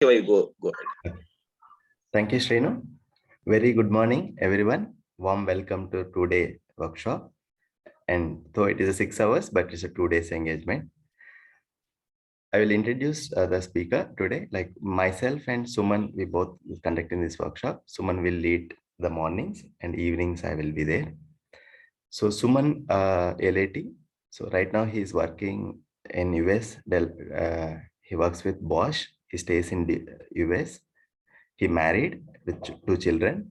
Go ahead. Thank you, Srinu. Very good morning, everyone. Warm welcome to today workshop. And though it is a 6 hours, but it's a 2 days engagement. I will introduce the speaker today. Like myself and Suman, we both will conduct in this workshop. Suman will lead the mornings and evenings. I will be there. So Suman, LAT. So right now he is working in US. He works with Bosch. He stays in the US. He married with two children.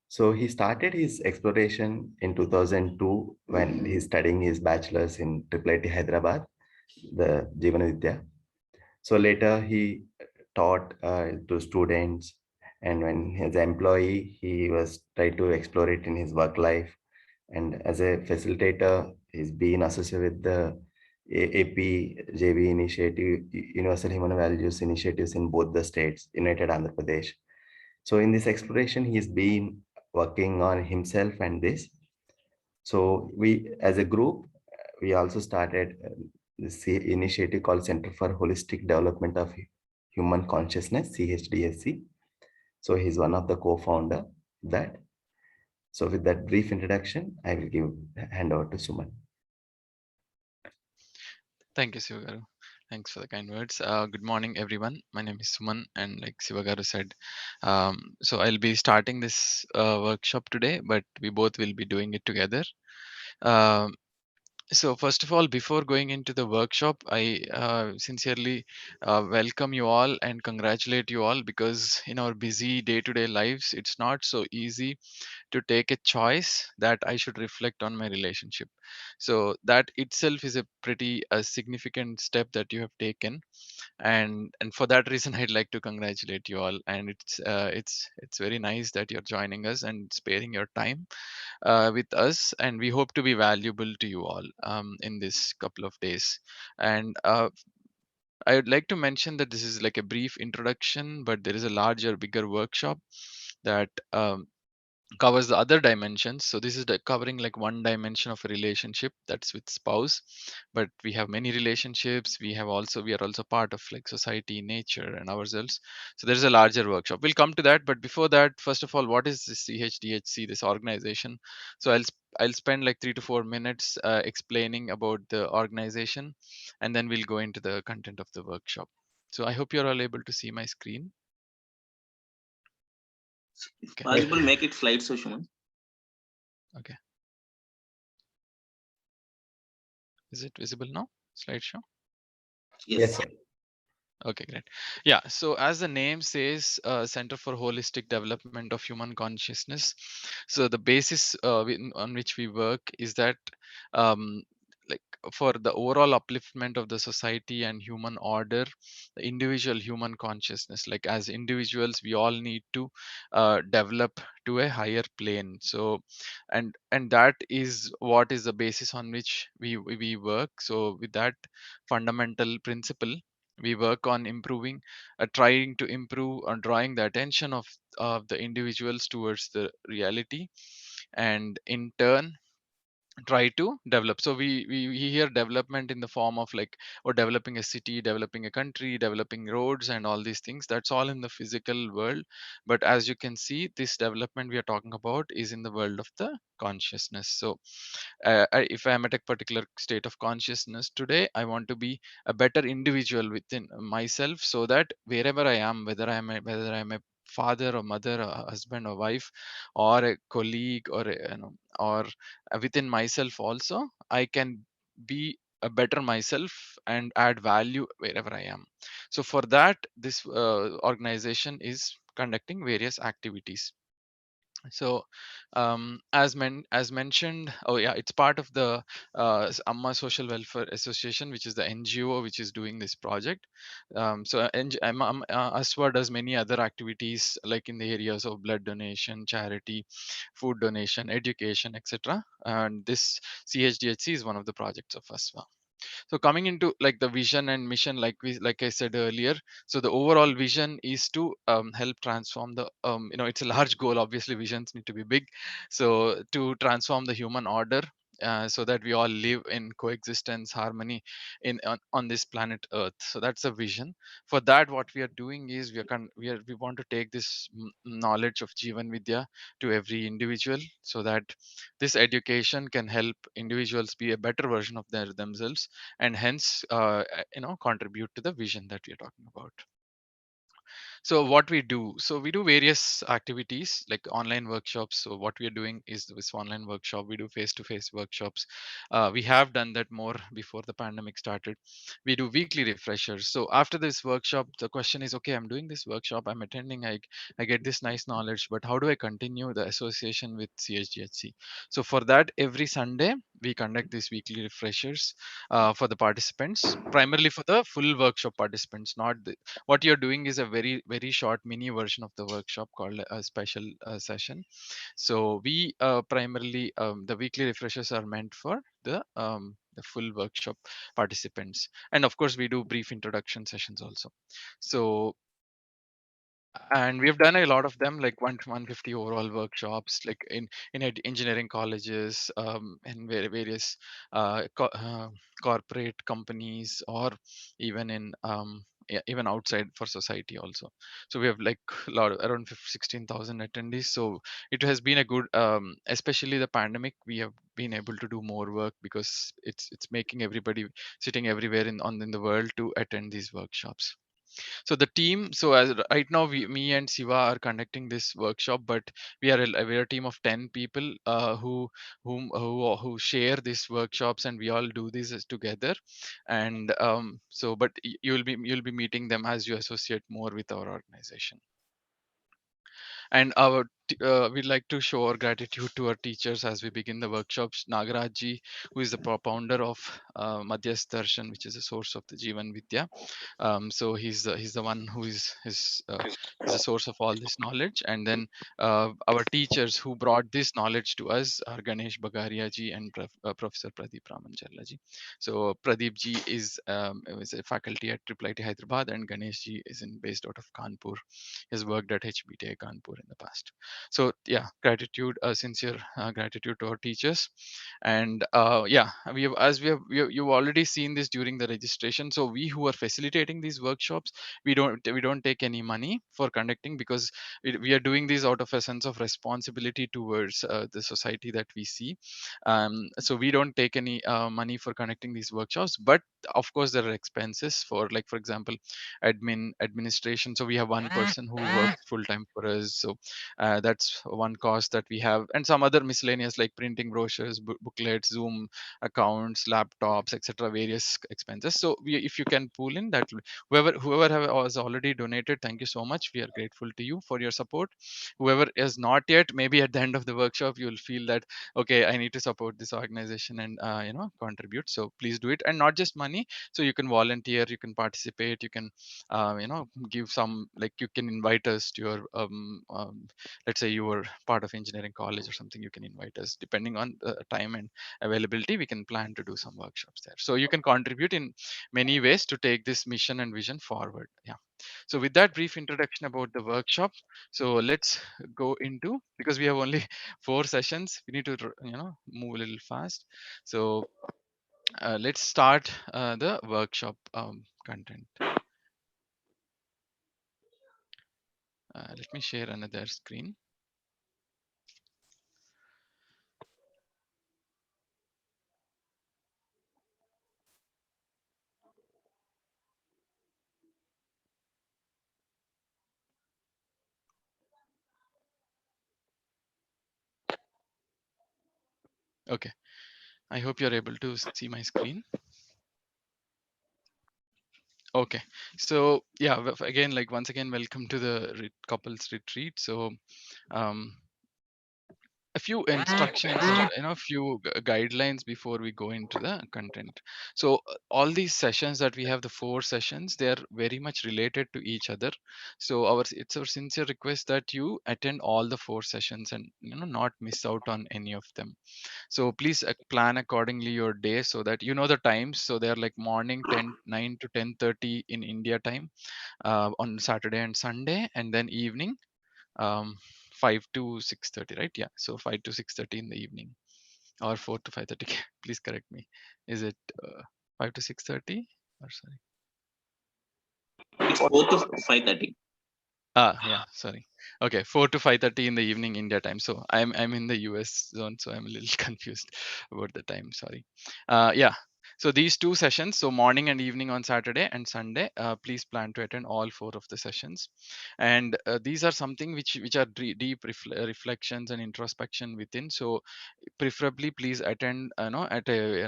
So he started his exploration in 2002 when he's studying his bachelor's in IIIT Hyderabad, the Jeevanavidya. So later he taught to students, and when his employee, he was trying to explore it in his work life. And as a facilitator, he's been associated with the AP JV initiative, Universal Human Values initiatives in both the states, United Andhra Pradesh. So in this exploration, he's been working on himself and this. So we, as a group, we also started this initiative called Center for Holistic Development of Human Consciousness, CHDSC. So he's one of the co-founder of that. So with that brief introduction, I will hand over to Suman. Thank you, Sivagaru. Thanks for the kind words. Good morning, everyone. My name is Suman, and like Sivagaru said, so I'll be starting this workshop today, but we both will be doing it together. Um, so first of all, before going into the workshop, I sincerely welcome you all and congratulate you all, because in our busy day-to-day lives, it's not so easy to take a choice that I should reflect on my relationship. So that itself is a pretty significant step that you have taken, and for that reason, I'd like to congratulate you all. And it's very nice that you're joining us and sparing your time with us, and we hope to be valuable to you all in this couple of days. And I would like to mention that this is like a brief introduction, but there is a larger, bigger workshop that covers the other dimensions. So this is covering like one dimension of a relationship, that's with spouse, but we have many relationships. We are also part of like society, nature, and ourselves. So there's a larger workshop. We'll come to that, but before that, first of all, what is this CHDHC, this organization? So I'll spend like 3 to 4 minutes explaining about the organization, and then we'll go into the content of the workshop. So I hope you're all able to see my screen. If Okay. possible, make it slideshow, Shuman. Okay. Is it visible now? Slideshow? Yes. Sir. Okay, great. Yeah, so as the name says, Center for Holistic Development of Human Consciousness. So the basis on which we work is that um, like for the overall upliftment of the society and human order, the individual human consciousness, like as individuals, we all need to develop to a higher plane. So and that is what is the basis on which we work. So with that fundamental principle, we work on improving, trying to improve on drawing the attention of the individuals towards the reality, and in turn try to develop. So we hear development in the form of like, or developing a city, developing a country, developing roads, and all these things. That's all in the physical world. But as you can see, this development we are talking about is in the world of the consciousness. So if I am at a particular state of consciousness today, I want to be a better individual within myself, so that wherever I am, whether I am a father or mother, or husband or wife, or a colleague, or or within myself also, I can be a better myself and add value wherever I am. So for that, this organization is conducting various activities. So as mentioned, oh yeah, it's part of the Amma Social Welfare Association, which is the NGO which is doing this project. ASWA does many other activities, like in the areas of blood donation, charity, food donation, education, etc. And this CHDHC is one of the projects of ASWA. So coming into like the vision and mission, like I said earlier, so the overall vision is to help transform the it's a large goal. Obviously visions need to be big. So to transform the human order so that we all live in coexistence, harmony on this planet Earth. So that's a vision. For that, what we are doing is we want to take this knowledge of Jivan Vidya to every individual, so that this education can help individuals be a better version of themselves, and hence contribute to the vision that we are talking about. So what we do, so we do various activities like online workshops. So what we are doing is this online workshop, we do face-to-face workshops. We have done that more before the pandemic started. We do weekly refreshers. So after this workshop, the question is, okay, I'm doing this workshop, I'm attending, I get this nice knowledge, but how do I continue the association with CHDHC? So for that, every Sunday we conduct these weekly refreshers for the participants, primarily for the full workshop participants. Not what you're doing is a very short mini version of the workshop called a special session. So we primarily, the weekly refreshers are meant for the full workshop participants, and of course we do brief introduction sessions also. So, and we have done a lot of them, like 150 overall workshops, like in engineering colleges, and various corporate companies, or even in even outside for society also. So we have like around 16,000 attendees. So it has been a good, especially the pandemic, we have been able to do more work because it's making everybody sitting everywhere in the world to attend these workshops. So the team, so as right now, me and Siva are conducting this workshop, but we're a team of 10 people who share these workshops, and we all do this together. And so, but you'll be meeting them as you associate more with our organization. And we'd like to show our gratitude to our teachers as we begin the workshops. Nagaraj, who is the founder of Madhyas Darshan, which is a source of the Jivan Vidya. So he's the one who is the source of all this knowledge. And then our teachers who brought this knowledge to us are Ganesh Bagaria ji and Professor Pradeep Ramanjalla ji. So Pradeep ji is a faculty at IIIT Hyderabad, and Ganesh ji is based out of Kanpur. Has worked at HBTA Kanpur in the past. So yeah, gratitude, sincere gratitude to our teachers. And yeah, you've already seen this during the registration. So we who are facilitating these workshops, we don't take any money for conducting, because we are doing this out of a sense of responsibility towards the society that we see. So we don't take any money for conducting these workshops, but of course there are expenses for, like, for example, administration. So we have one person who works full time for us. So that's one cost that we have, and some other miscellaneous like printing brochures, booklets, Zoom accounts, laptops, etc. Various expenses. So if you can pull in that, has already donated, thank you so much. We are grateful to you for your support. Whoever is not yet, maybe at the end of the workshop you'll feel that, okay, I need to support this organization and contribute. So please do it, and not just money. So you can volunteer, you can participate, you can give some, like, you can invite us to your let's say you were part of engineering college or something, you can invite us. Depending on the time and availability, we can plan to do some workshops there. So you can contribute in many ways to take this mission and vision forward. Yeah. So with that brief introduction about the workshop, so let's go into, because we have only 4 sessions, we need to move a little fast. So let's start the workshop content. Let me share another screen. Okay, I hope you're able to see my screen. Okay, so yeah, again, like, once again, welcome to the couples retreat. So um, a few instructions, or a few guidelines before we go into the content. So all these sessions that we have, the 4 sessions, they are very much related to each other. So it's our sincere request that you attend all the 4 sessions and not miss out on any of them. So please plan accordingly your day, so that you know the times. So they're like morning 9 to 10:30 in India time on Saturday and Sunday, and then evening um 5 to 6:30, right? Yeah, so 5 to 6:30 in the evening. or 4 to 5:30. Please correct me. Is it 5 to 6:30 or sorry? It's 4 to 5:30. Yeah, sorry. Okay, 4 to 5:30 in the evening India time. So I'm in the US zone, so I'm a little confused about the time. Sorry. Yeah. So these two sessions, so morning and evening on Saturday and Sunday, please plan to attend all 4 of the sessions. And these are something which are deep reflections and introspection within. So preferably please attend at a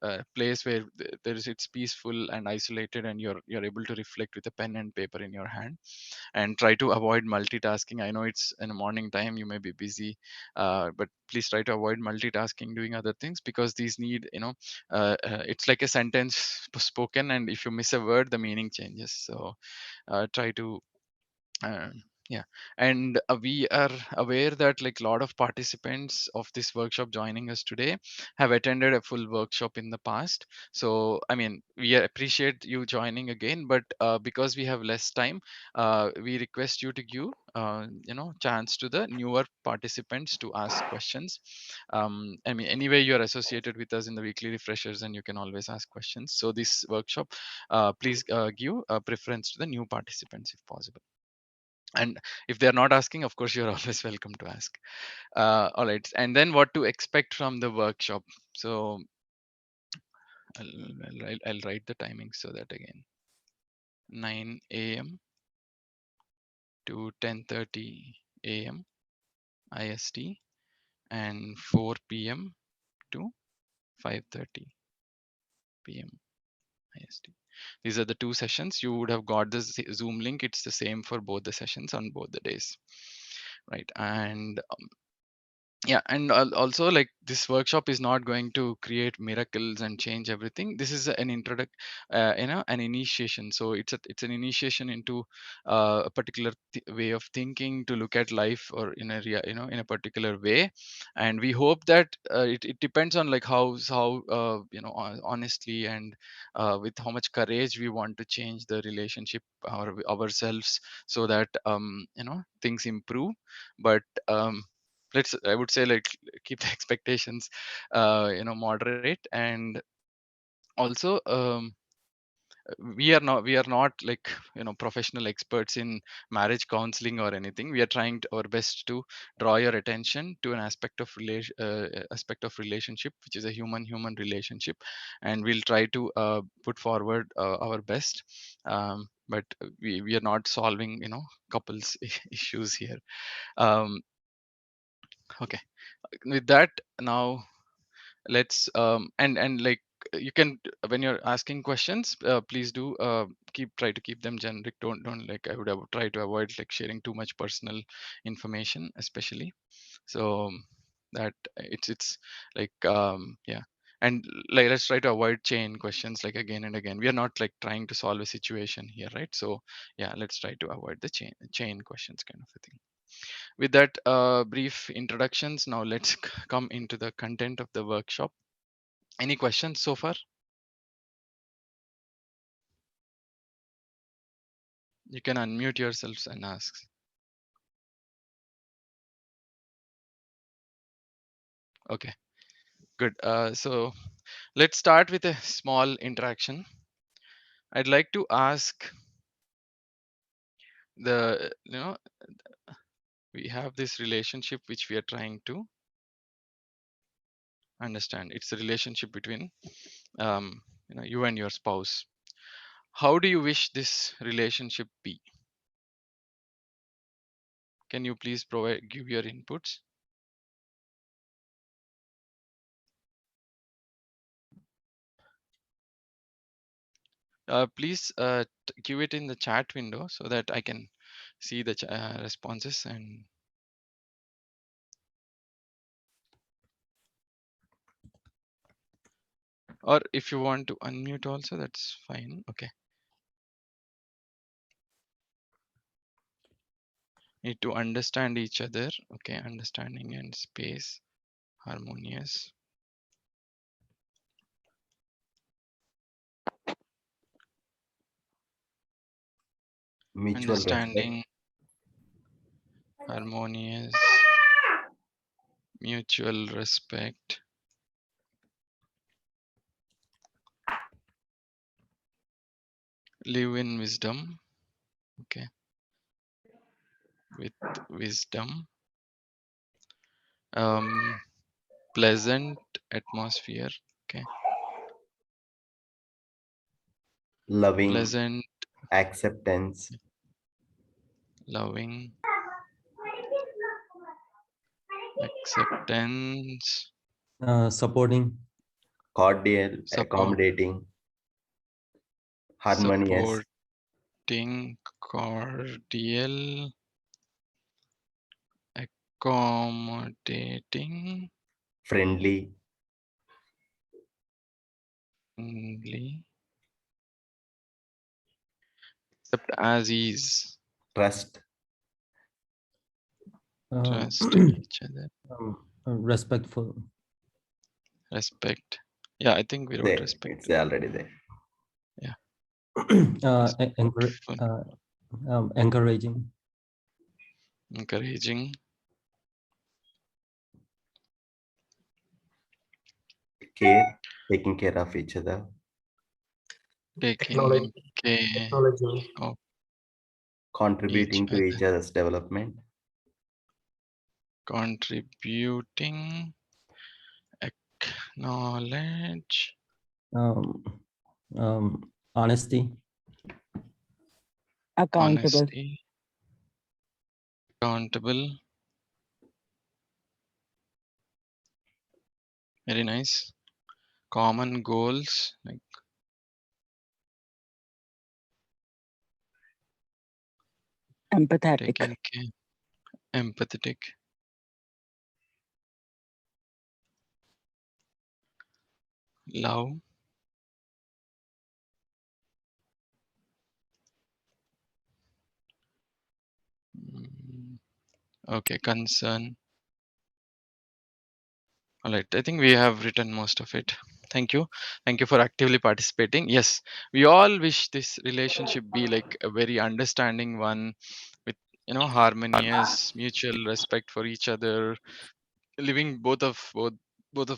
a place where there is it's peaceful and isolated, and you're able to reflect with a pen and paper in your hand, and try to avoid multitasking. I know it's in the morning time, you may be busy, but please try to avoid multitasking doing other things, because these need it's like a sentence spoken, and if you miss a word the meaning changes. So try to uh, yeah. And we are aware that like a lot of participants of this workshop joining us today have attended a full workshop in the past. So I mean, we appreciate you joining again, but because we have less time, we request you to give chance to the newer participants to ask questions. I mean, anyway, you're associated with us in the weekly refreshers and you can always ask questions. So this workshop, please give preference to the new participants if possible. And if they're not asking, of course you're always welcome to ask. All right, and then what to expect from the workshop. So I'll write the timing so that again, 9 a.m. to 10:30 a.m. IST, and 4 p.m. to 5:30 p.m. IST. These are the two sessions. You would have got the Zoom link. It's the same for both the sessions on both the days, right? And yeah, and also like this workshop is not going to create miracles and change everything. This is an an initiation. So it's an initiation into a particular way of thinking, to look at life, or in a in a particular way. And we hope that it depends on like how honestly and with how much courage we want to change the relationship ourselves, so that things improve. But let's, I would say, like, keep the expectations moderate. And also we are not like professional experts in marriage counseling or anything. We are trying our best to draw your attention to an aspect of relationship, which is a human relationship, and we'll try to put forward our best. But we are not solving couples issues here. um, okay, with that, now let's and like you can, when you're asking questions, please do try to keep them generic. Don't like, I would try to avoid like sharing too much personal information, especially. So that it's like yeah. And like, let's try to avoid chain questions like again and again. We are not like trying to solve a situation here, right? So yeah, let's try to avoid the chain questions kind of a thing. With that brief introductions, now let's come into the content of the workshop. Any questions so far? You can unmute yourselves and ask. Okay, good. So let's start with a small interaction. I'd like to ask we have this relationship which we are trying to understand. It's a relationship between you and your spouse. How do you wish this relationship be? Can you please give your inputs? Please give it in the chat window so that I can see the responses. And or if you want to unmute also, that's fine. Okay. Need to understand each other. Okay, understanding and space, harmonious. Mutual respect. Understanding, harmonious, mutual respect. live in wisdom. Okay. With wisdom. Pleasant atmosphere. Okay. Loving, Pleasant, acceptance, loving, acceptance, Supporting, cordial, support, accommodating, harmonious, supporting, cordial, accommodating, friendly, friendly, except as is, trust, trust each other, respectful, respect. Yeah, I think we wrote there, respect. it's already there. Yeah. encouraging, Encouraging, Care, taking care of each other, taking care Acknowledging. of each contributing to each other, other's development, contributing, acknowledge, honesty, Accountable. honesty, accountable. Very nice. Common goals, like Empathetic. taking care, empathetic, love, okay, concern. All right, I think we have written most of it. Thank you for actively participating. Yes, we all wish this relationship be like a very understanding one, with harmonious, mutual respect for each other, living both of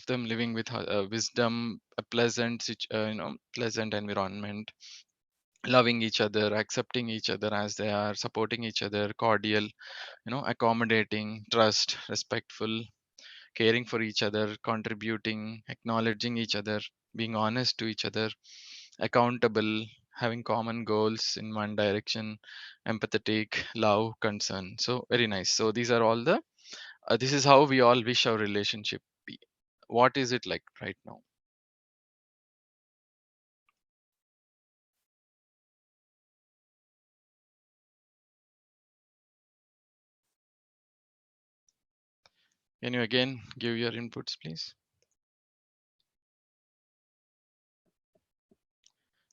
them living with wisdom, a pleasant pleasant environment, loving each other, accepting each other as they are, supporting each other, cordial, accommodating, trust, respectful, caring for each other, contributing, acknowledging each other, being honest to each other, accountable, having common goals in one direction, empathetic, love, concern. So very nice. So these are all the this is how we all wish our relationship be. What is it like right now? Can you again give your inputs, please?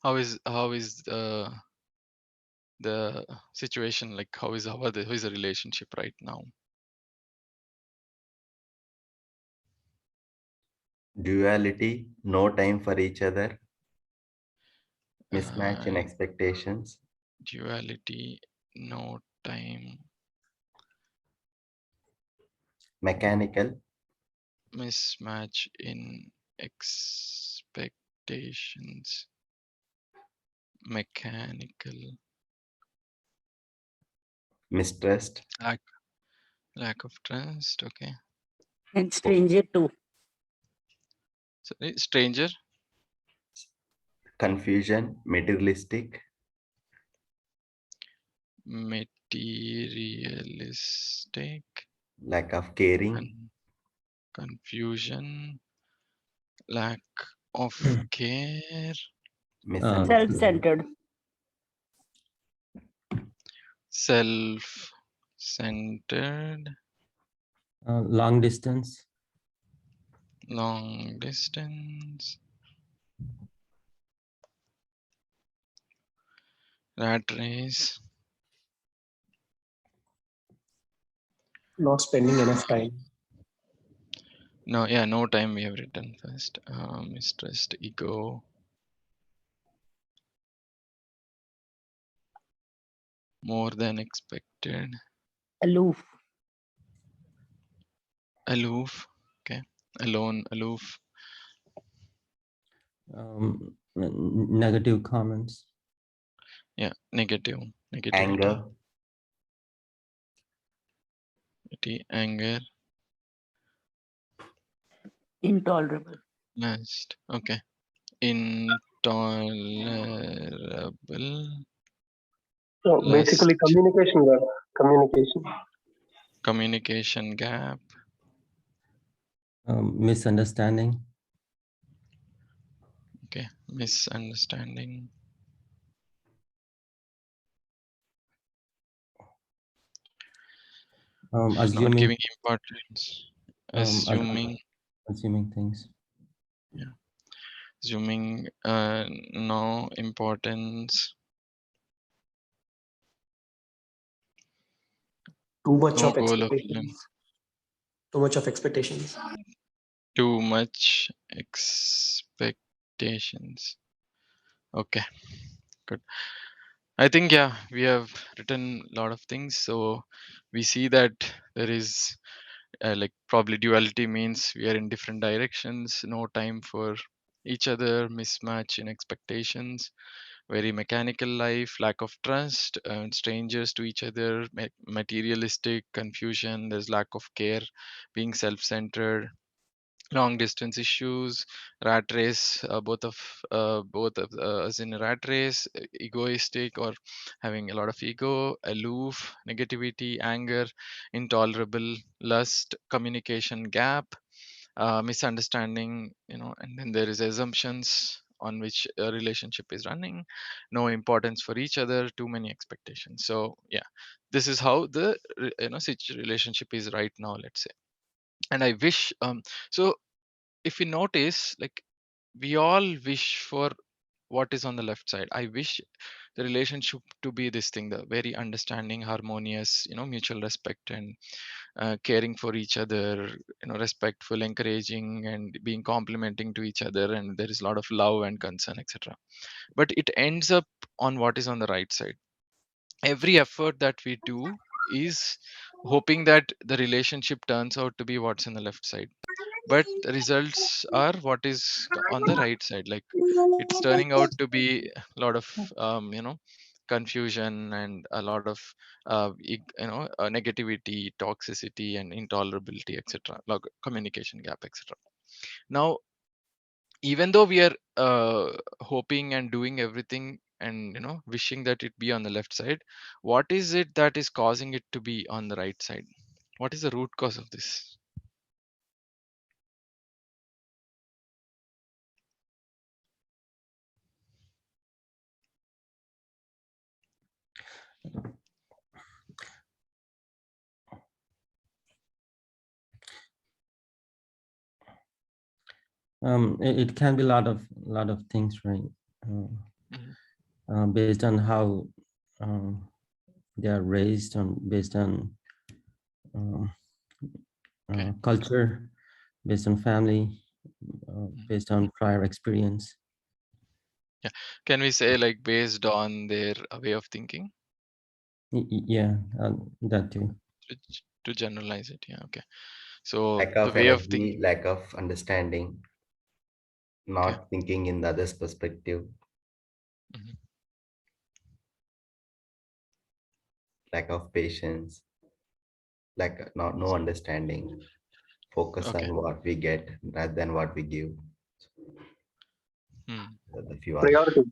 How is the situation like? How is the relationship right now? duality, no time for each other, mismatch in Uh, expectations, Duality, no time, mechanical, mismatch in expectations, mechanical, mistrust, lack of trust. Okay. And stranger too. So stranger, confusion, materialistic, materialistic, lack of caring, and confusion, lack of care, misunderstanding, Self-centered. self-centered, long distance, long distance, rat race, Not spending enough time. no time we have written first. Mistrust, ego, more than expected, Aloof. aloof, okay, alone, aloof, negative comments, Yeah, negativity, anger, anger, Intolerable. lust. Okay, intolerable, So basically lust, communication gap. Communication. communication gap, Misunderstanding, okay, misunderstanding, not assuming, giving importance, assuming, assuming things. yeah, assuming no importance, Too much no of goal of living, expectations. Too much of expectations. too much expectations. Okay, good. I think, yeah, we have written a lot of things. So we see that there is like probably duality means we are in different directions, no time for each other, mismatch in expectations, very mechanical life, lack of trust, strangers to each other, materialistic confusion, there's lack of care, being self-centered, long distance issues, rat race, both of us in a rat race, egoistic or having a lot of ego, aloof, negativity, anger, intolerable, lust, communication gap, misunderstanding, and then there is assumptions on which a relationship is running, no importance for each other, too many expectations. So yeah, this is how the relationship is right now, let's say. And I wish so if you notice, like, we all wish for what is on the left side. I wish the relationship to be this thing, the very understanding, harmonious, mutual respect, and caring for each other, respectful, encouraging, and being complimenting to each other, and there is a lot of love and concern, etc. But it ends up on what is on the right side. Every effort that we do is hoping that the relationship turns out to be what's in the left side, but the results are what is on the right side. Like, it's turning out to be a lot of confusion and a lot of negativity, toxicity, and intolerability, etc., like communication gap, etc. Now, even though we are hoping and doing everything and wishing that it be on the left side, what is it that is causing it to be on the right side? What is the root cause of this? It can be a lot of things, right? Mhm. Based on how they are raised, based on Okay. culture, based on family, based on prior experience. Yeah. Can we say, like, based on their way of thinking? Yeah, that too. To generalize it. Yeah. Okay. So lack the of way of thinking. energy, lack of understanding, Okay. not thinking in the other's perspective, Mhm. lack of patience, like not no understanding, focus Okay. on what we get rather than what we give. Hmm. The few others. Priority.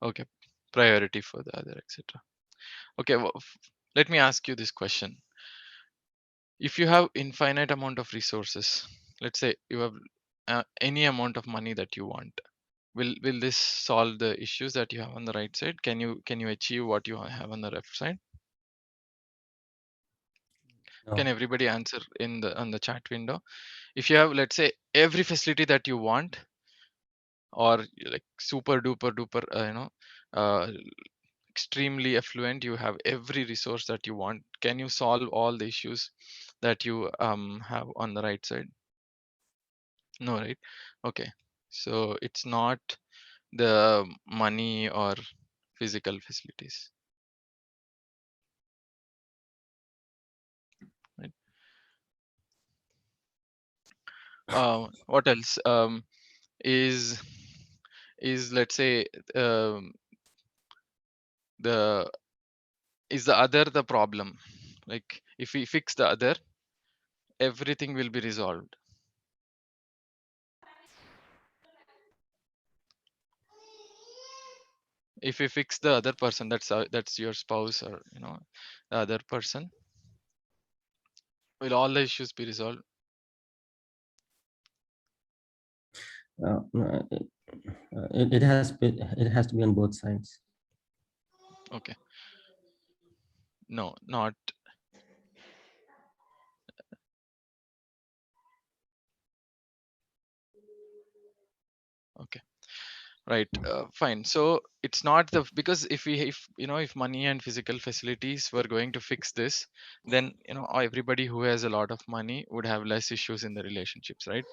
Okay. Priority for the other, etc. Okay. Well, let me ask you this question. If you have infinite amount of resources, let's say you have any amount of money that you want, will this solve the issues that you have on the right side? Can you achieve what you have on the left side? Can No. everybody answer on the chat window? If you have, let's say, every facility that you want, or like super duper duper uh, extremely affluent, you have every resource that you want, can you solve all the issues that you have on the right side? No, right? Okay, so it's not the money or physical facilities, right? What else is is, let's say, the is the other the problem? Like if we fix the other, everything will be resolved. If we fix the other person, that's your spouse, or the other person, will all the issues be resolved? It has to be on both sides. Okay. No, not. Okay. Right. Fine. So it's not the, because if money and physical facilities were going to fix this, then everybody who has a lot of money would have less issues in the relationships, right?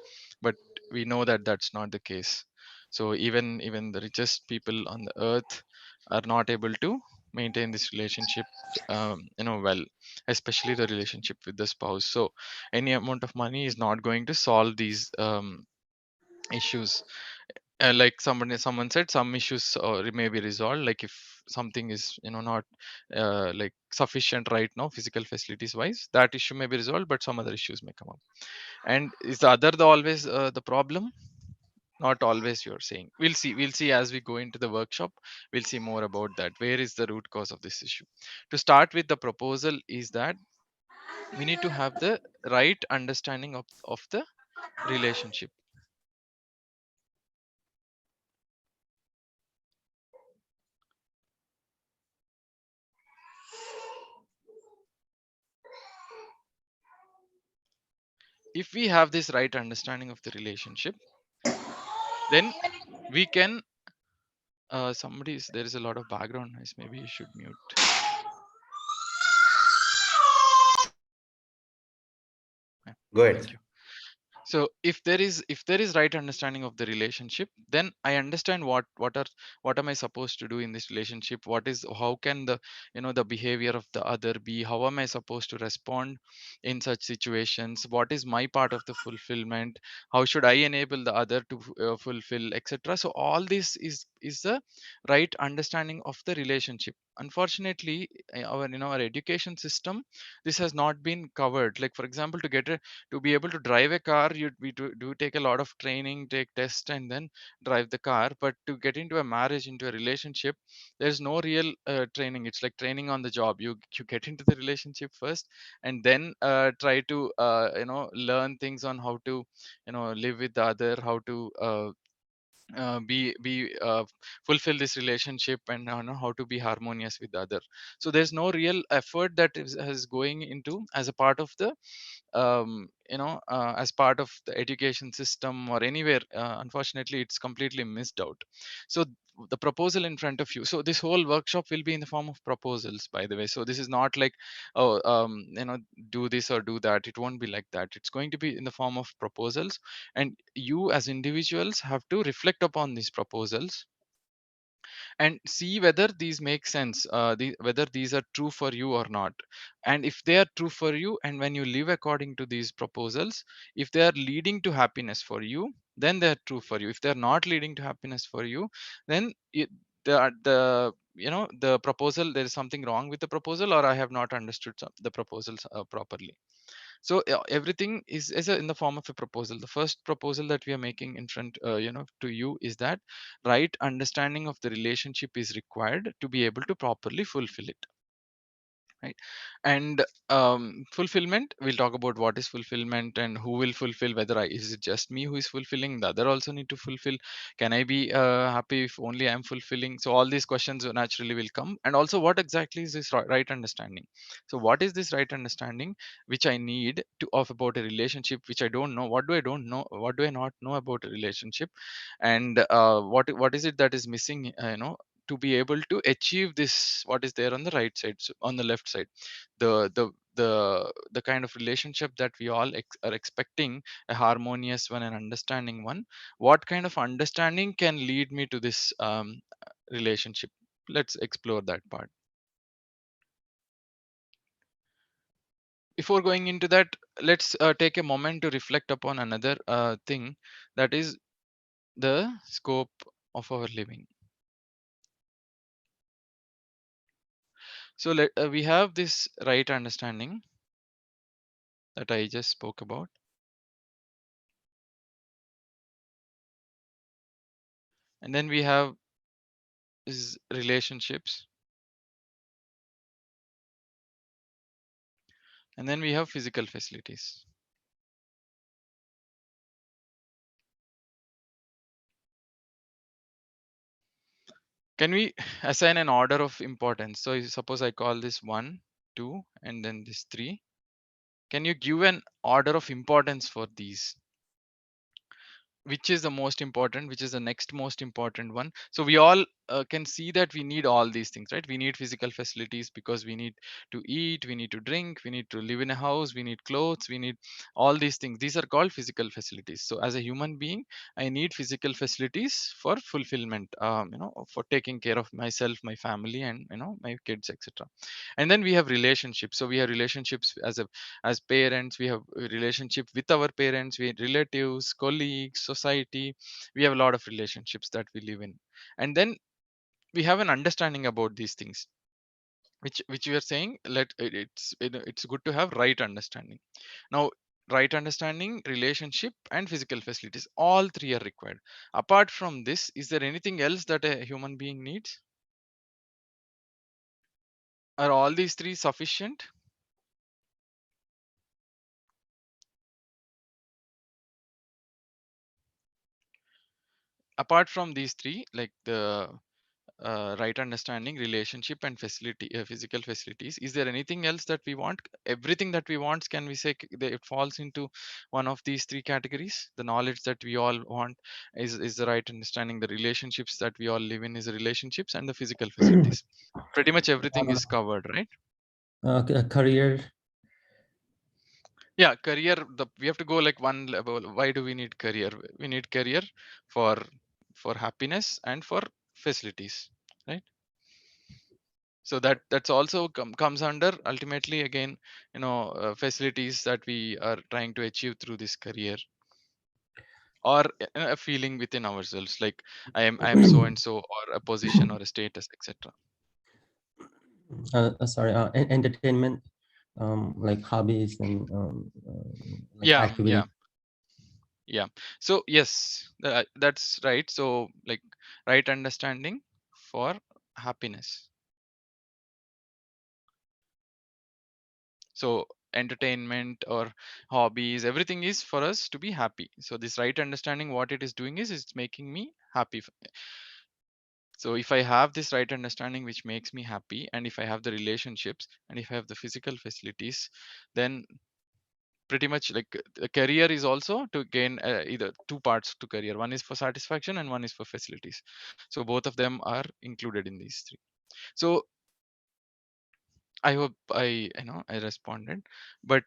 But we know that that's not the case. So even the richest people on the earth are not able to maintain this relationship, well, especially the relationship with the spouse. So any amount of money is not going to solve these issues. Like someone said, some issues may be resolved, like if something is not like sufficient right now physical facilities wise, that issue may be resolved, but some other issues may come up. And is the other always the problem? Not always, you're saying. We'll see as we go into the workshop. We'll see more about that, where is the root cause of this issue. To start with, the proposal is that we need to have the right understanding of the relationship. If we have this right understanding of the relationship, then we can there is a lot of background noise, maybe you should mute. Yeah, Go ahead. thank you. So if there is right understanding of the relationship, then I understand what am I supposed to do in this relationship, how can the behavior of the other be, how am I supposed to respond in such situations, what is my part of the fulfillment, how should I enable the other to fulfill, etc. So all this is the right understanding of the relationship. Unfortunately, our education system, this has not been covered. Like for example, to be able to drive a car, we do take a lot of training, take tests, and then drive the car. But to get into a marriage, into a relationship, there's no real training. It's like training on the job. You get into the relationship first, and then try to learn things on how to live with the other, how to be fulfill this relationship, and know how to be harmonious with the other. So there's no real effort that is going into as a part of the as part of the education system or anywhere. Unfortunately, it's completely missed out. So the proposal in front of you, so this whole workshop will be in the form of proposals, by the way. So this is not like, oh, do this or do that. It won't be like that. It's going to be in the form of proposals, and you as individuals have to reflect upon these proposals and see whether these make sense, whether these are true for you or not. And if they are true for you, and when you live according to these proposals, if they are leading to happiness for you, then they are true for you. If they are not leading to happiness for you, then the proposal, there is something wrong with the proposal, or I have not understood the proposals properly. So everything is in the form of a proposal. The first proposal that we are making in front to you is that right understanding of the relationship is required to be able to properly fulfill it, right? And fulfillment, we'll talk about what is fulfillment and who will fulfill, is it just me who is fulfilling, the other also need to fulfill, can I be happy if only I'm fulfilling? So all these questions naturally will come. And also, what exactly is this right understanding? So what is this right understanding which I need to of about a relationship, which I don't know? What do I don't know? What do I not know about a relationship? And what is it that is missing, to be able to achieve this, what is there on the right side, so on the left side, the kind of relationship that we all are expecting, a harmonious one, an understanding one. What kind of understanding can lead me to this relationship? Let's explore that part. Before going into that, let's take a moment to reflect upon another thing, that is the scope of our living. So we have this right understanding that I just spoke about. And then we have is relationships. And then we have physical facilities. Can we assign an order of importance? So suppose I call this 1, 2, and then this 3. Can you give an order of importance for these? Which is the most important, which is the next most important one? So we all can see that we need all these things, right? We need physical facilities because we need to eat, we need to drink, we need to live in a house, we need clothes, we need all these things. These are called physical facilities. So as a human being, I need physical facilities for fulfillment, for taking care of myself, my family, and my kids, etc. And then we have relationships. So we have relationships as parents, we have a relationship with our parents, we have relatives, colleagues, society. We have a lot of relationships that we live in. And then we have an understanding about these things, which we are saying it's good to have right understanding. Now, right understanding, relationship, and physical facilities, all three are required. Apart from this, is there anything else that a human being needs? Are all these three sufficient? Apart from these three, like the right understanding, relationship, and physical facilities, is there anything else that we want? Everything that we want, can we say it falls into one of these three categories? The knowledge that we all want is the right understanding, the relationships that we all live in is the relationships, and the physical facilities. Pretty much everything is covered, right? Career. Yeah, career, we have to go like one level. Why do we need career? We need career for happiness and for facilities, right? So that's also comes under ultimately, again, facilities that we are trying to achieve through this career, or a feeling within ourselves, like I am so and so, or a position or a status, etc. Sorry, entertainment, like hobbies and like Yeah, activities. yeah. So yes, that's right. So like right understanding for happiness. So entertainment or hobbies, everything is for us to be happy. So this right understanding, what it is doing is it's making me happy. So if I have this right understanding which makes me happy, and if I have the relationships, and if I have the physical facilities, then pretty much like the career is also to gain either two parts to career. One is for satisfaction and one is for facilities. So both of them are included in these three. So I hope I responded. But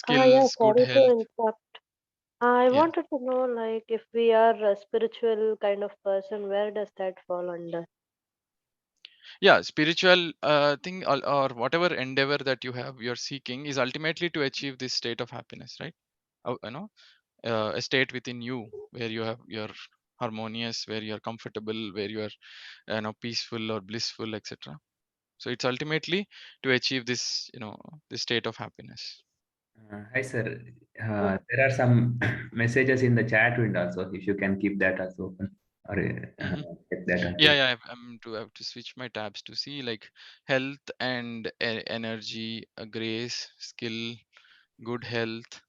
Yeah, skills, good sorry to health, interrupt. I yeah. wanted to know, like, if we are a spiritual kind of person, where does that fall under? Yeah, spiritual thing, or whatever endeavor that you have, you're seeking, is ultimately to achieve this state of happiness, right? A state within you where you're harmonious, where you're comfortable, where you're peaceful or blissful, etc. So it's ultimately to achieve this this state of happiness. Hi, sir. Mm. There are some messages in the chat window also. If you can keep that also open or Mhm. check that Yeah, also. I'm to have to switch my tabs to see like health and energy, grace, skill, good health,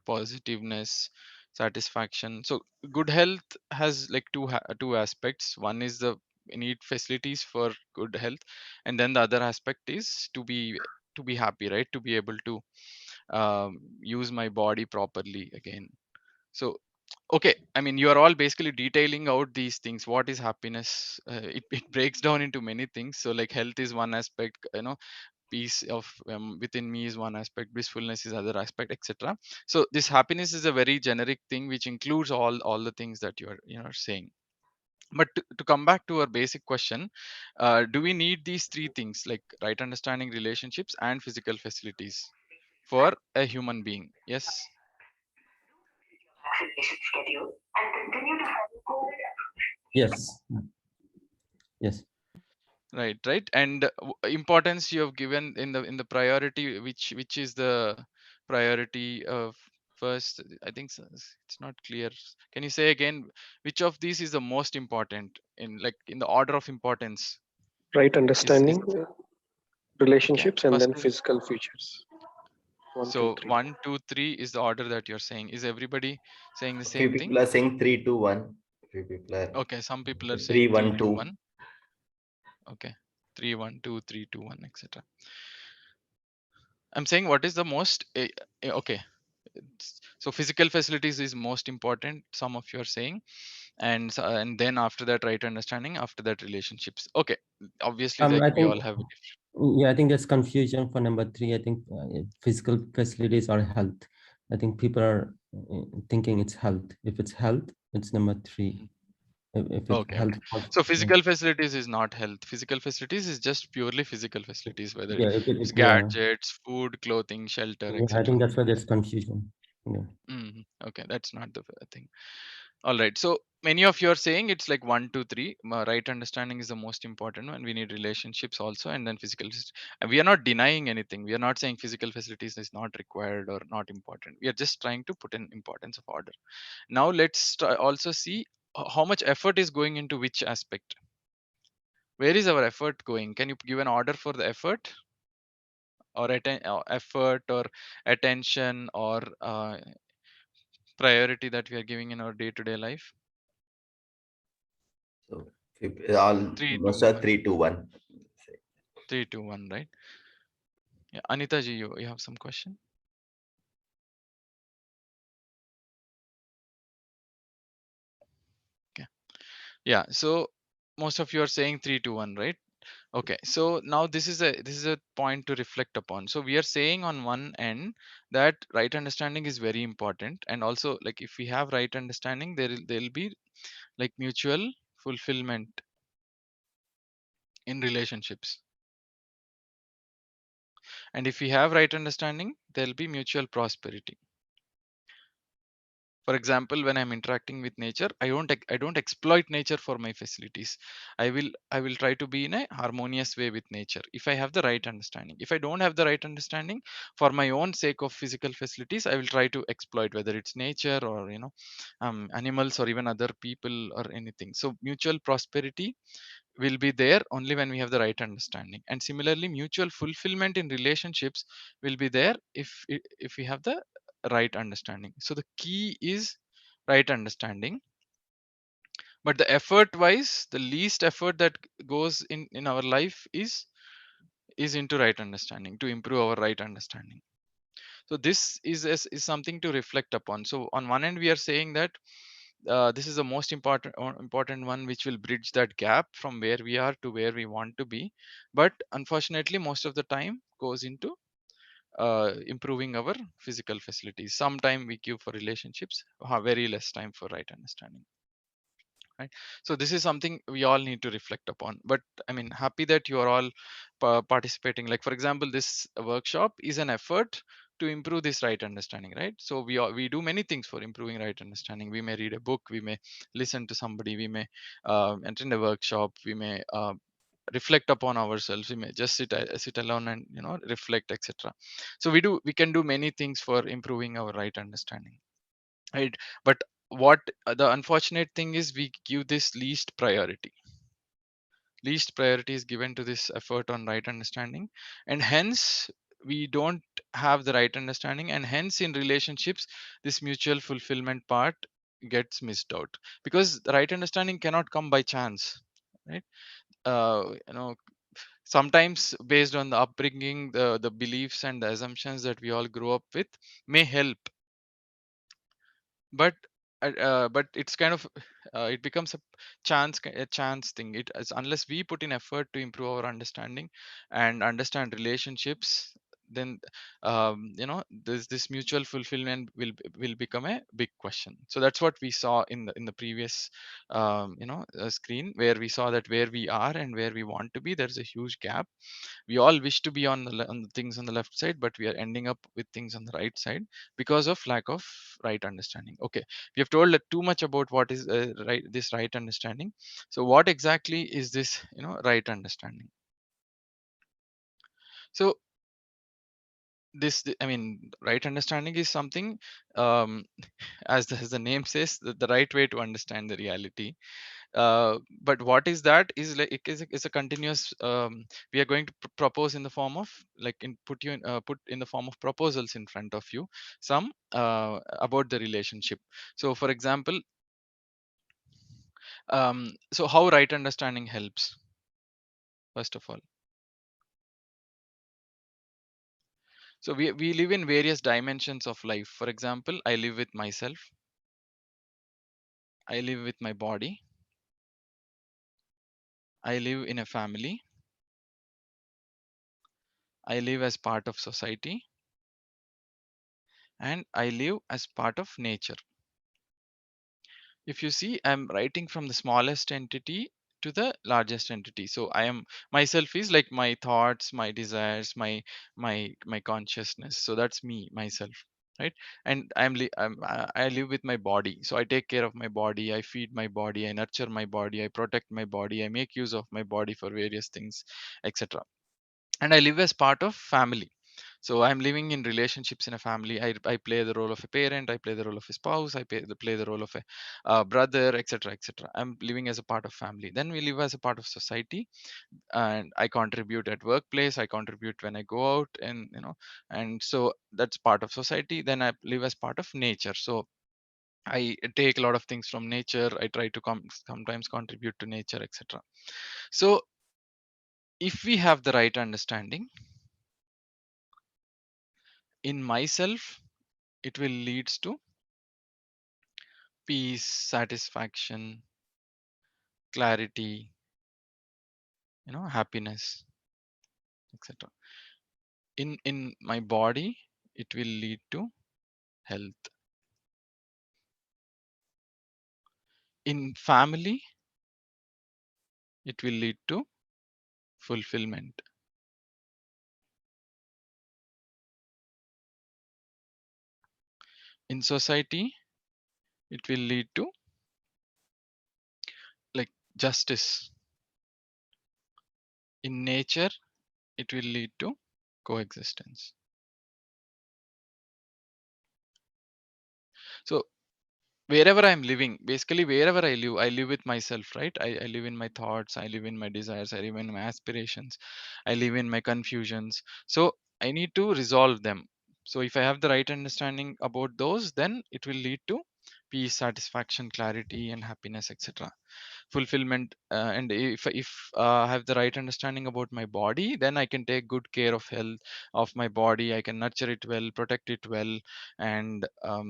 positiveness, satisfaction. So good health has like two aspects. One is the we need facilities for good health, and then the other aspect is to be happy, right? To be able to use my body properly again. So okay, I mean, you are all basically detailing out these things. What is happiness? It breaks down into many things. So like health is one aspect, peace of within me is one aspect, blissfulness is other aspect, etc. So this happiness is a very generic thing which includes all the things that you're saying. But to come back to our basic question, do we need these three things, like right understanding, relationships, and physical facilities for a human being? Yes. Yes. Yes. Right, and importance you have given in the priority, which is the priority of first. I think it's not clear. Can you say again which of these is the most important in the order of importance? Right Is understanding, okay, relationships, and first then is physical features. 1, 2, so 3. 1, 2, 3 is the order that you're saying. Is everybody saying the A few same thing? people are saying 3, 2, 1. Few people are Okay, some people are 3, saying 3, 1, 2, 2. 1. Okay, 3, 1, 2, 3, 2, 1, etc. I'm saying what is the most okay. So physical facilities is most important, some of you are saying, and then after that right understanding, after that relationships. Okay, obviously like I we all think, have yeah, I think there's confusion for number 3. I think physical facilities are health. I think people are thinking it's health. If it's health, it's number 3. If it's okay, health, so yeah. physical facilities is not health. Physical facilities is just purely physical facilities, whether Yeah, it's yeah. gadgets, food, clothing, shelter, Yeah, I etc. think that's why there's confusion. Yeah. Okay, that's not the thing. All right, so many of you are saying it's like 1, 2, 3. Right understanding is the most important one. We need relationships also, and then physical. And we are not denying anything. We are not saying physical facilities is not required or not important. We are just trying to put an importance of order. Now let's also see how much effort is going into which aspect. Where is our effort going? Can you give an order for the effort, or effort, or attention, or priority that we are giving in our day-to-day life? So all 3, 2, most are 1. 3, 2, 1. 3, 2, 1, right? Yeah, Anita ji, you have some question? Okay. Yeah, so most of you are saying 3, 2, 1, right? Okay, so now this is a point to reflect upon. So we are saying on one end that right understanding is very important, and also like if we have right understanding, there'll be like mutual fulfillment in relationships. And if we have right understanding, there'll be mutual prosperity. For example, when I'm interacting with nature, I don't exploit nature for my facilities. I will try to be in a harmonious way with nature if I have the right understanding. If I don't have the right understanding, for my own sake of physical facilities, I will try to exploit, whether it's nature or animals or even other people or anything. So mutual prosperity will be there only when we have the right understanding, and similarly mutual fulfillment in relationships will be there if we have the right understanding. So the key is right understanding, but the effort wise, the least effort that goes in our life is into right understanding, to improve our right understanding. So this is something to reflect upon. So on one end we are saying that this is the most important one, which will bridge that gap from where we are to where we want to be, but unfortunately most of the time goes into improving our physical facilities. Some time we give for relationships, very less time for right understanding, right? So this is something we all need to reflect upon. But I mean, happy that you are all participating. Like for example, this workshop is an effort to improve this right understanding, right? So we do many things for improving right understanding. We may read a book, we may listen to somebody, we may attend a workshop, we may reflect upon ourselves, we may just sit alone and reflect, etc. So we can do many things for improving our right understanding, right? But what the unfortunate thing is, we give this least priority is given to this effort on right understanding, and hence we don't have the right understanding, and hence in relationships this mutual fulfillment part gets missed out, because the right understanding cannot come by chance, right? Sometimes based on the upbringing, the beliefs and the assumptions that we all grow up with may help, but it's kind of it becomes a chance thing. Unless we put in effort to improve our understanding and understand relationships, then this mutual fulfillment will become a big question. So that's what we saw in the previous screen, where we saw that where we are and where we want to be, there's a huge gap. We all wish to be on the things on the left side, but we are ending up with things on the right side because of lack of right understanding. Okay, we have told too much about what is this right understanding. So what exactly is this right understanding? So right understanding is something, um, as the name says, the right way to understand the reality. But what is that is like it's a continuous, we are going to propose in the form of, like, put in the form of proposals in front of you, some about the relationship. So for example, so how right understanding helps? First of all, so we live in various dimensions of life. For example, I live with myself, I live with my body, I live in a family, I live as part of society, and I live as part of nature. If you see, I'm writing from the smallest entity to the largest entity. So I am myself is like my thoughts, my desires, my consciousness. So that's me, myself, right? And I live with my body. So I take care of my body, I feed my body, I nurture my body, I protect my body, I make use of my body for various things, etc. And I live as part of family. So I'm living in relationships in a family. I play the role of a parent, I play the role of a spouse, I play the role of a brother, etc., etc. I'm living as a part of family. Then we live as a part of society, and I contribute at workplace, I contribute when I go out, and and so that's part of society. Then I live as part of nature. So I take a lot of things from nature, I try to sometimes contribute to nature, etc. So if we have the right understanding in myself, it will leads to peace, satisfaction, clarity, happiness, etc. In my body, it will lead to health. In family, it will lead to fulfillment. In society, it will lead to, like, justice. In nature, it will lead to coexistence. So wherever I'm living, basically wherever I live with myself, right? I live in my thoughts, I live in my desires, I live in my aspirations, I live in my confusions. So I need to resolve them. So if I have the right understanding about those, then it will lead to peace, satisfaction, clarity, and happiness, etc. Fulfillment. And if I have the right understanding about my body, then I can take good care of health of my body, I can nurture it well, protect it well, and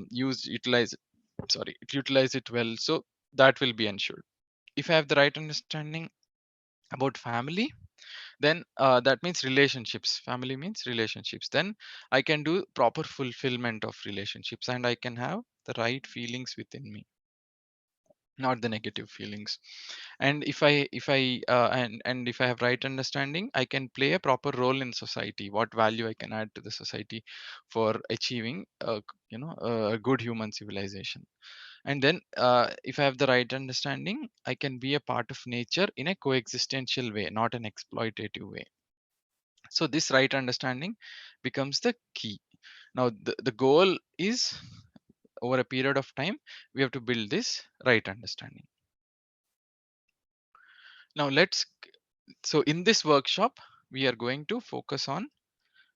utilize it well. So that will be ensured. If I have the right understanding about family, then that means relationships. Family means relationships. Then I can do proper fulfillment of relationships, and I can have the right feelings within me, not the negative feelings. And if I have right understanding, I can play a proper role in society, what value I can add to the society for achieving a good human civilization. And then if I have the right understanding, I can be a part of nature in a coexistential way, not an exploitative way. So this right understanding becomes the key. Now the goal is, over a period of time, we have to build this right understanding. Now so in this workshop, we are going to focus on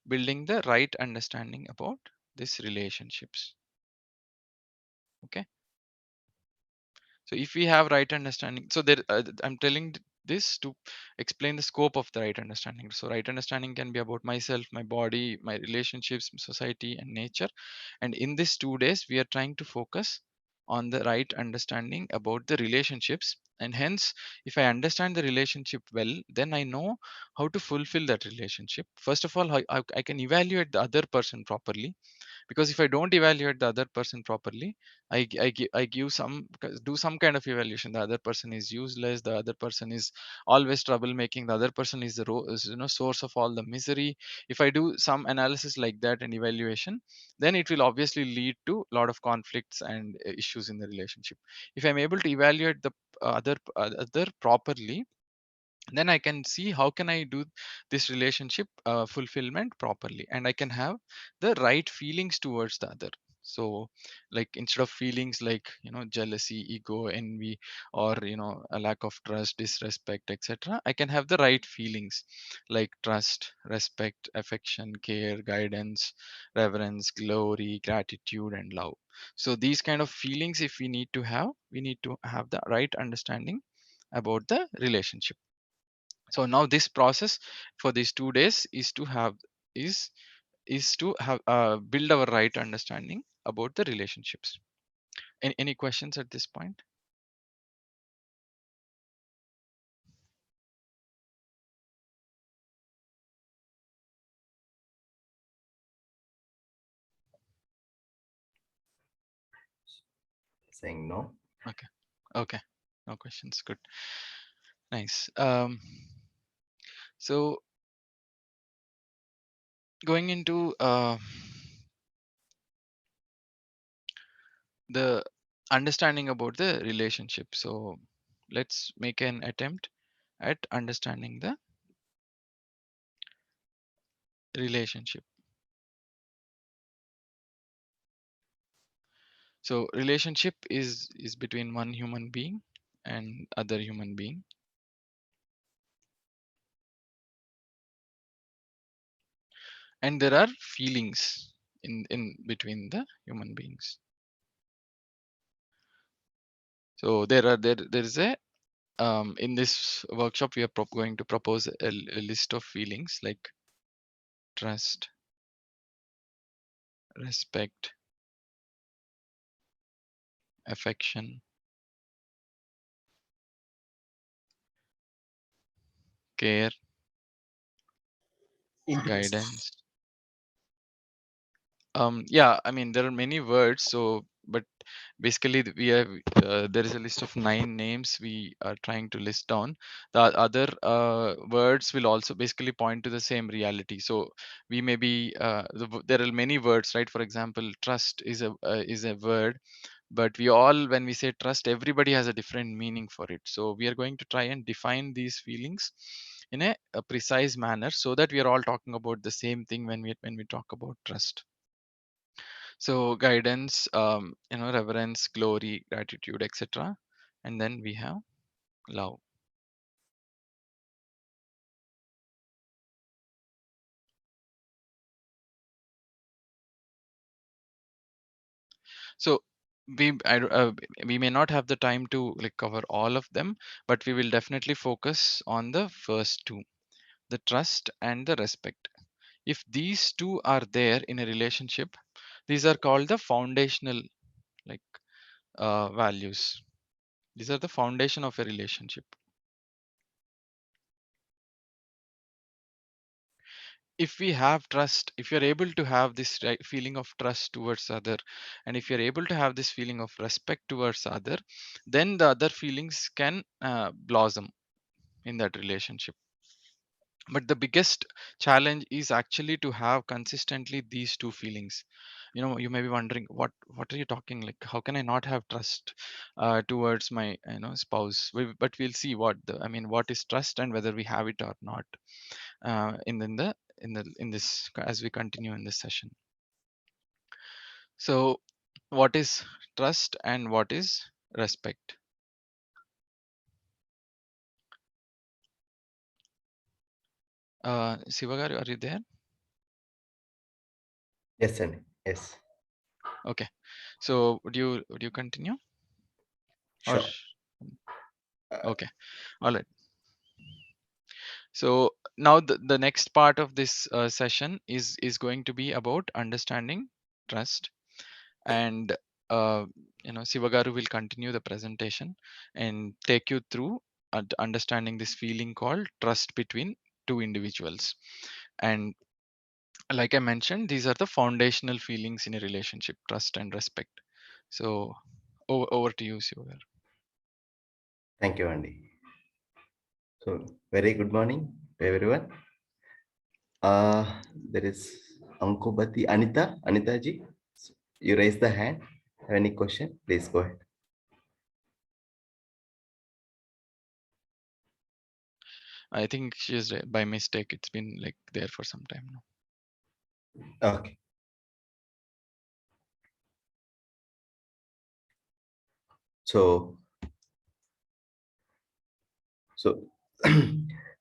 building the right understanding about these relationships. Okay. So if we have right understanding, so there I'm telling this to explain the scope of the right understanding. So right understanding can be about myself, my body, my relationships, society, and nature. And in these 2 days, we are trying to focus on the right understanding about the relationships, and hence if I understand the relationship well, then I know how to fulfill that relationship. First of all, I can evaluate the other person properly, because if I don't evaluate the other person properly, I give some, do some kind of evaluation. The other person is useless, the other person is always troublemaking, the other person is the source of all the misery. If I do some analysis like that and evaluation, then it will obviously lead to a lot of conflicts and issues in the relationship. If I'm able to evaluate the other properly, then I can see how can I do this relationship fulfillment properly, and I can have the right feelings towards the other. So like instead of feelings like jealousy, ego, envy, or a lack of trust, disrespect, etc., I can have the right feelings like trust, respect, affection, care, guidance, reverence, glory, gratitude, and love. So these kind of feelings, if we need to have, we need to have the right understanding about the relationship. So now this process for these 2 days is to have build our right understanding about the relationships. Any questions at this point? Saying no. Okay, no questions. Good, nice. So going into the understanding about the relationship, so let's make an attempt at understanding the relationship. So relationship is between one human being and other human being. And there are feelings in between the human beings. So there is a in this workshop we are going to propose a list of feelings like trust, respect, affection, care, guidance. Yeah, I mean there are many words, so but basically we have there is a list of 9 names we are trying to list down. The other words will also basically point to the same reality. So we may be there are many words, right? For example, trust is a word, but we all, when we say trust, everybody has a different meaning for it. So we are going to try and define these feelings in a precise manner, so that we are all talking about the same thing when we talk about trust. So guidance, reverence, glory, gratitude, etc. And then we have love. So we may not have the time to like cover all of them, but we will definitely focus on the first two, the trust and the respect. If these two are there in a relationship, these are called the foundational like values. These are the foundation of a relationship. If we have trust, if you're able to have this feeling of trust towards other, and if you're able to have this feeling of respect towards other, then the other feelings can blossom in that relationship. But the biggest challenge is actually to have consistently these two feelings. You may be wondering, what are you talking, like how can I not have trust towards my spouse? But we'll see what is trust and whether we have it or not in this as we continue in this session. So what is trust and what is respect? Sivagaru, are you there? Yes, Andy. Yes. Okay, so would you continue? Or Sure. okay, all right. So now the next part of this session is going to be about understanding trust. And Sivagaru will continue the presentation and take you through understanding this feeling called trust between two individuals. And like I mentioned, these are the foundational feelings in a relationship: trust and respect. So over to you, Sivagaru. Thank you, Andy. So very good morning to everyone. There is Ankobati Anita ji. You raise the hand. Have any question? Please go ahead. I think she's by mistake. It's been like there for some time now. Okay. So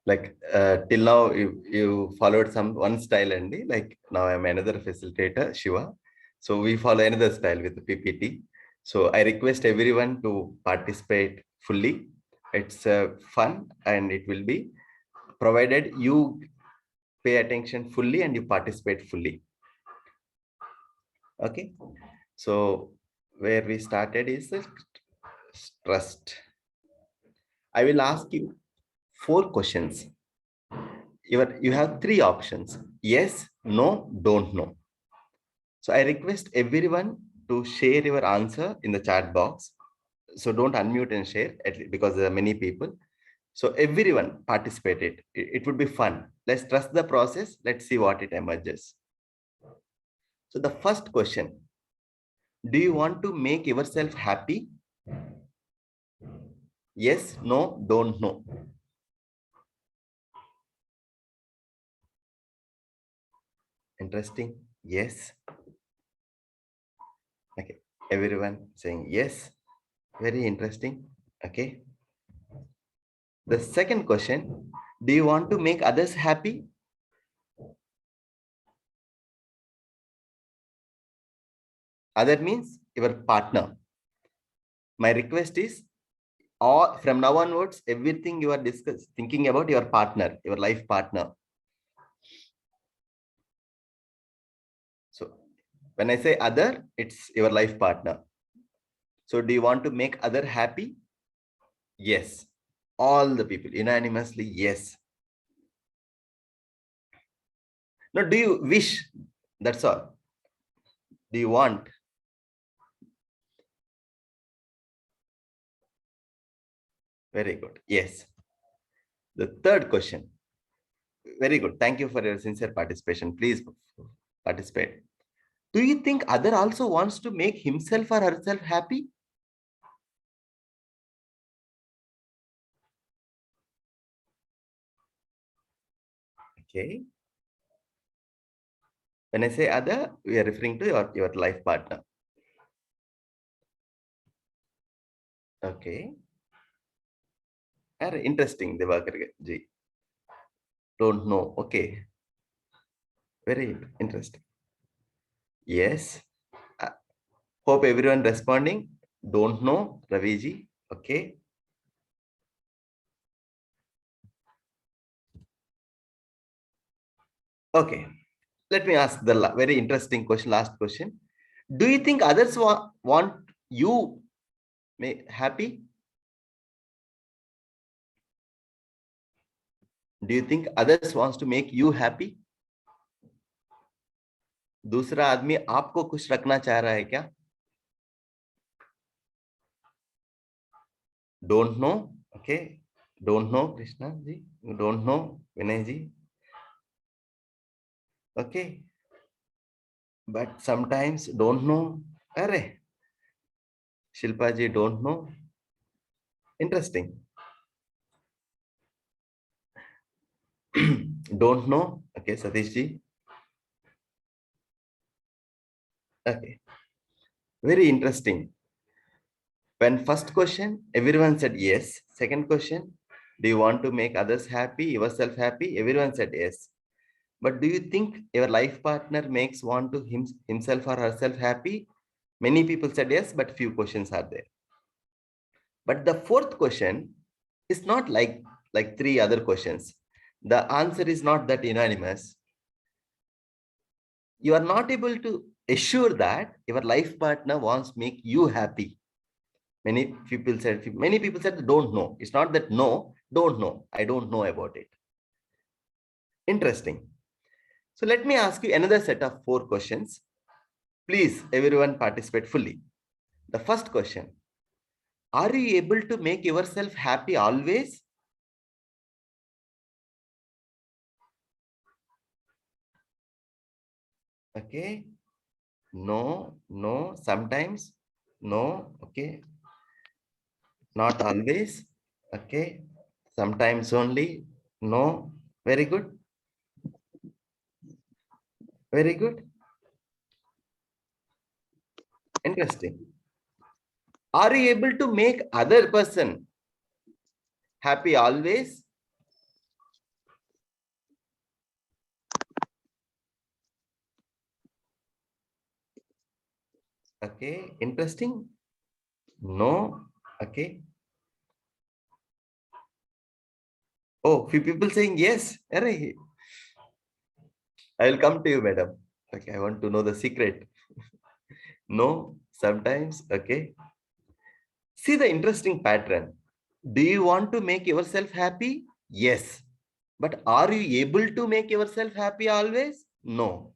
like till now you followed one style, Andy. Like now I'm another facilitator, Shiva. So we follow another style with the PPT. So I request everyone to participate fully. It's fun and it will be provided you pay attention fully and you participate fully. Okay. So where we started is trust. I will ask you 4 questions. You have 3 options: yes, no, don't know. So I request everyone to share your answer in the chat box. So don't unmute and share, because there are many people. So everyone participated. It would be fun. Let's trust the process. Let's see what it emerges. So the first question: do you want to make yourself happy? Yes, no, don't know. Interesting. Yes. Okay. Everyone saying yes. Very interesting. Okay. The second question: do you want to make others happy? Other means your partner. My request is, or from now onwards, everything you are thinking about your partner, your life partner. So when I say other, it's your life partner. So do you want to make other happy? Yes. All the people unanimously, yes. Now, do you wish? That's all. Do you want? Very good. Yes. The third question. Very good. Thank you for your sincere participation. Please participate. Do you think other also wants to make himself or herself happy? Okay. When I say other, we are referring to your life partner. Okay. Interesting, Devakar ji. Don't know. Okay. Very interesting. Yes. Hope everyone responding. Don't know, Ravi ji. Okay. Okay. Let me ask the very interesting question, last question. Do you think others want you happy? Do you think others wants to make you happy? दूसरा आदमी आपको खुश रखना चाह रहा है क्या? Don't know. Okay. Don't know, Krishna ji. Don't know, Vinay ji. Okay. But sometimes don't know. Arre. Shilpa ji, don't know. Interesting. Don't know. Okay, Satish ji. Okay. Very interesting. When first question, everyone said yes. Second question, do you want to make others happy, yourself happy? Everyone said yes. But do you think your life partner want to himself or herself happy? Many people said yes, but few questions are there. But the fourth question is not like 3 other questions. The answer is not that unanimous. You are not able to assure that your life partner wants to make you happy. Many people said don't know. It's not that no, don't know. I don't know about it. Interesting. So let me ask you another set of 4 questions. Please, everyone participate fully. The first question, are you able to make yourself happy always? Okay. No, no, sometimes, no, okay. Not always, okay. Sometimes only, no. Very good. Very good. Interesting. Are you able to make other person happy always? Okay, interesting. No, okay. Oh, few people saying yes. Array. I will come to you, madam. Okay, I want to know the secret. No, sometimes, okay. See the interesting pattern. Do you want to make yourself happy? Yes. But are you able to make yourself happy always? No.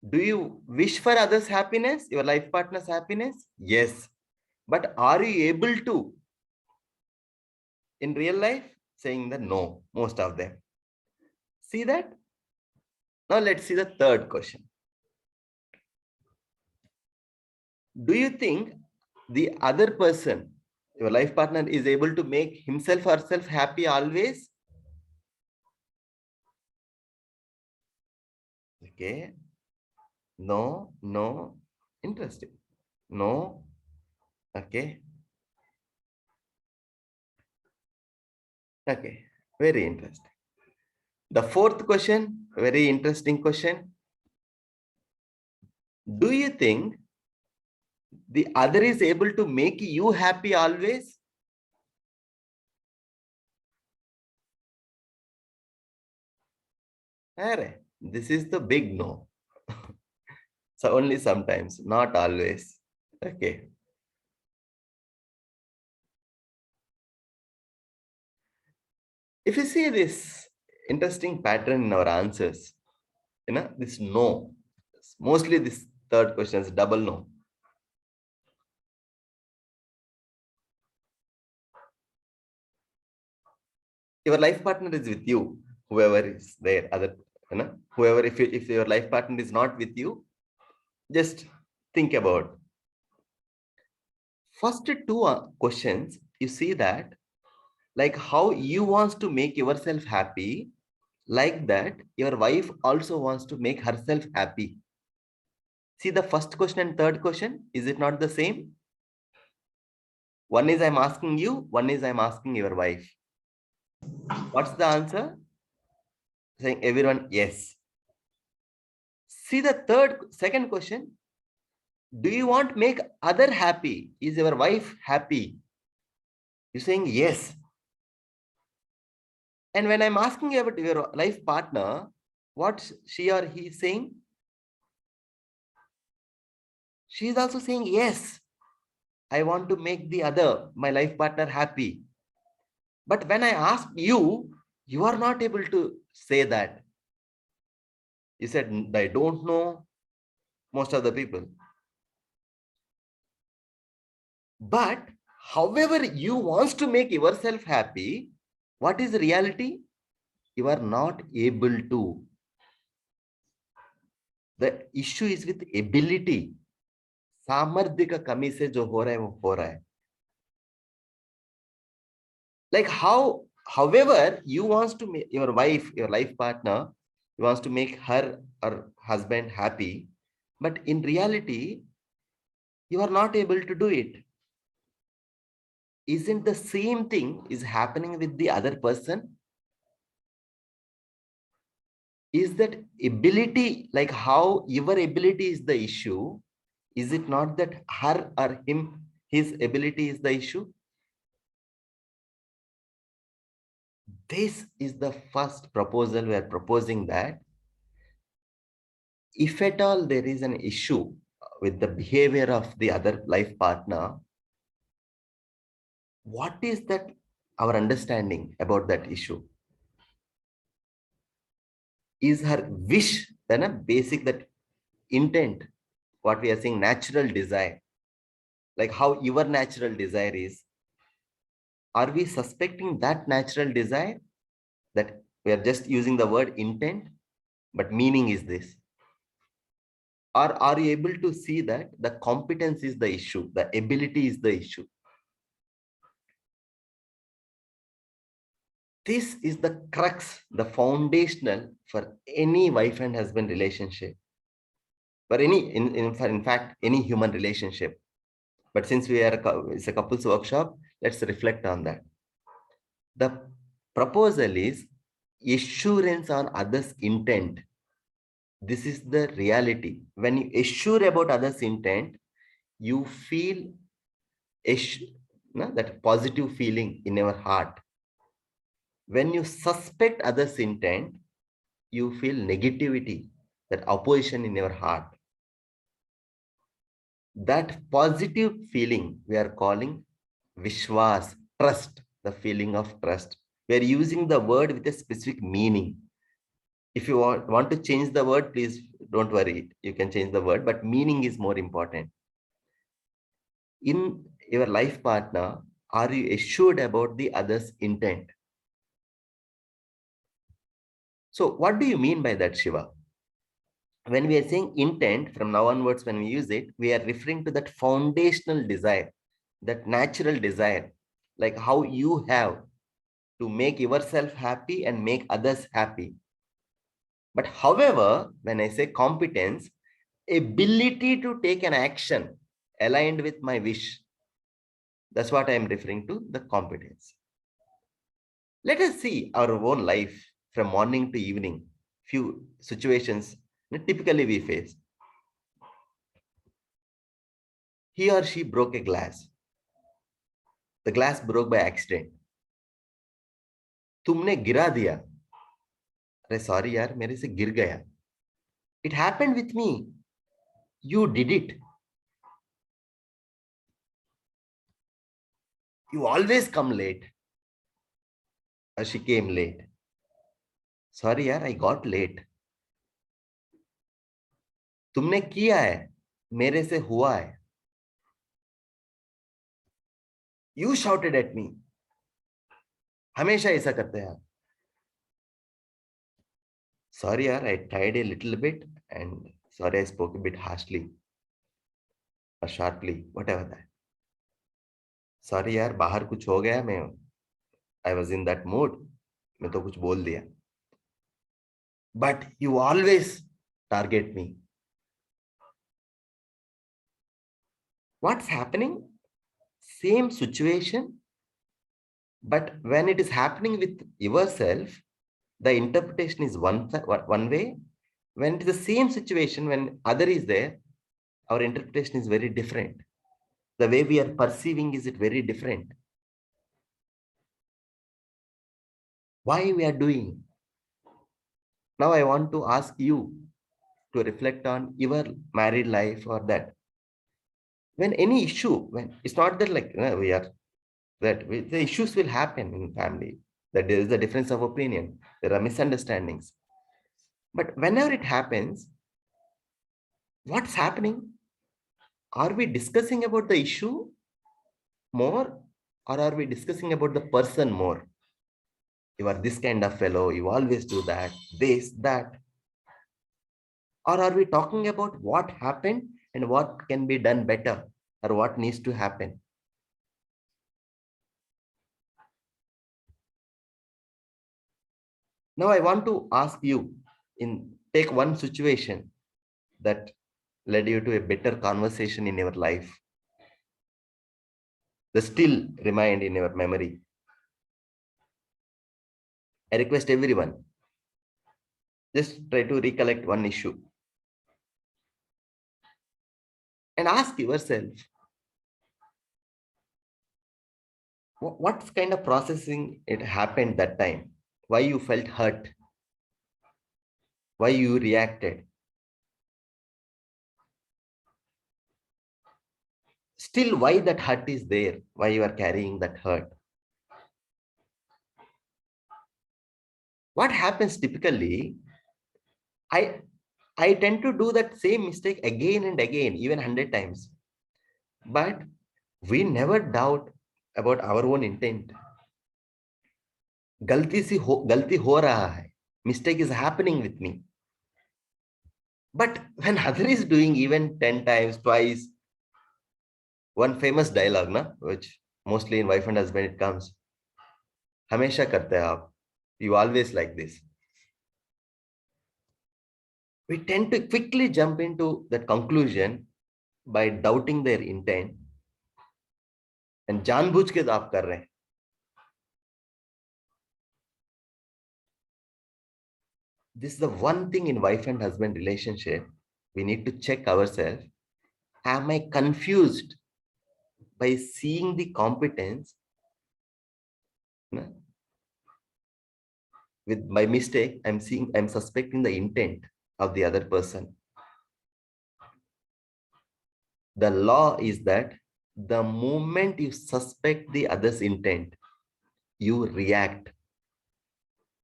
Do you wish for others' happiness, your life partner's happiness? Yes. But are you able to in real life? Saying the no, most of them. See that? Now let's see the third question. Do you think the other person, your life partner, is able to make himself or herself happy always? Okay. No, no. Interesting. No. Okay. Okay. Very interesting. The fourth question, very interesting question. Do you think the other is able to make you happy always? Arre, this is the big no. So only sometimes, not always. Okay. If you see this interesting pattern in our answers, this no, mostly this third question is double no. Your life partner is with you, whoever is there, whoever, if your life partner is not with you, just think about first 2 questions. You see that like how you wants to make yourself happy, like that your wife also wants to make herself happy. See the first question and third question, is it not the same? One is I'm asking you, one is I'm asking your wife. What's the answer? Saying everyone yes. See the second question, do you want make other happy? Is your wife happy? You're saying yes. And when I'm asking about your life partner, what she or he is saying? She is also saying yes. I want to make my life partner happy. But when I ask you, you are not able to say that. You said, I don't know, most of the people. But however you want to make yourself happy, what is the reality? You are not able to. The issue is with ability. सामर्थ्य का कमी से जो हो रहा है वो हो रहा है. Like however you wants to make your wife, your life partner, you wants to make her or husband happy, but in reality you are not able to do it. Isn't the same thing is happening with the other person? Is that ability, like how your ability is the issue, is it not that her or him, his ability is the issue? This is the first proposal we are proposing, that if at all there is an issue with the behavior of the other life partner, what is that our understanding about that issue? Is her wish then a basic that intent, what we are saying natural desire, like how your natural desire is? Are we suspecting that natural desire, that we are just using the word intent, but meaning is this? Or are you able to see that the competence is the issue, the ability is the issue? This is the crux, the foundational for any wife and husband relationship, for any, in fact, any human relationship. But since it's a couples workshop, let's reflect on that. The proposal is assurance on others' intent. This is the reality. When you assure about others' intent, you feel that positive feeling in your heart. When you suspect others' intent, you feel negativity, that opposition in your heart. That positive feeling we are calling Vishwas, trust, the feeling of trust. We are using the word with a specific meaning. If you want to change the word, please don't worry. You can change the word, but meaning is more important. In your life partner, are you assured about the other's intent? So what do you mean by that, Shiva? When we are saying intent, from now onwards, when we use it, we are referring to that foundational desire, that natural desire, like how you have to make yourself happy and make others happy. But however, when I say competence, ability to take an action aligned with my wish, that's what I am referring to, the competence. Let us see our own life from morning to evening, few situations that typically we face. He or she broke a glass. The glass broke by accident. तुमने गिरा दिया. अरे sorry यार, मेरे से गिर गया. It happened with me. You did it. You always come late. Or she came late. Sorry यार, I got late. तुमने किया है, मेरे से हुआ है. You shouted at me. हमेशा ऐसा करते हैं आप. Sorry यार, I tried a little bit and sorry I spoke a bit harshly or sharply, whatever that. Sorry यार, बाहर कुछ हो गया, I was in that mood, मैं तो कुछ बोल दिया. But you always target me. What's happening? Same situation, but when it is happening with yourself, the interpretation is one way. When it is the same situation, when other is there, our interpretation is very different. The way we are perceiving is very different. Why we are doing? Now I want to ask you to reflect on your married life or that. When any issue, when it's not that like the issues will happen in family, that there is a difference of opinion, there are misunderstandings. But whenever it happens, what's happening? Are we discussing about the issue more, or are we discussing about the person more? You are this kind of fellow, you always do that, this, that. Or are we talking about what happened and what can be done better, or what needs to happen? Now I want to ask you, take one situation that led you to a better conversation in your life, that still remained in your memory. I request everyone, just try to recollect one issue and ask yourself, what kind of processing it happened that time? Why you felt hurt? Why you reacted? still why that hurt is there, why you are carrying that hurt. What happens typically, I tend to do that same mistake again and again, even 100 times. But we never doubt about our own intent. गलती हो रहा है, mistake is happening with me. But when other is doing even 10 times, twice, one famous dialogue, na, which mostly in wife and husband it comes, हमेशा करते हैं आप, you always like this. We tend to quickly jump into that conclusion by doubting their intent, and जानबूझ के आप कर रहे हैं. This is the one thing in wife and husband relationship. We need to check ourselves. Am I confused by seeing the competence? With by mistake, I'm suspecting the intent of the other person. The law is that the moment you suspect the other's intent, you react.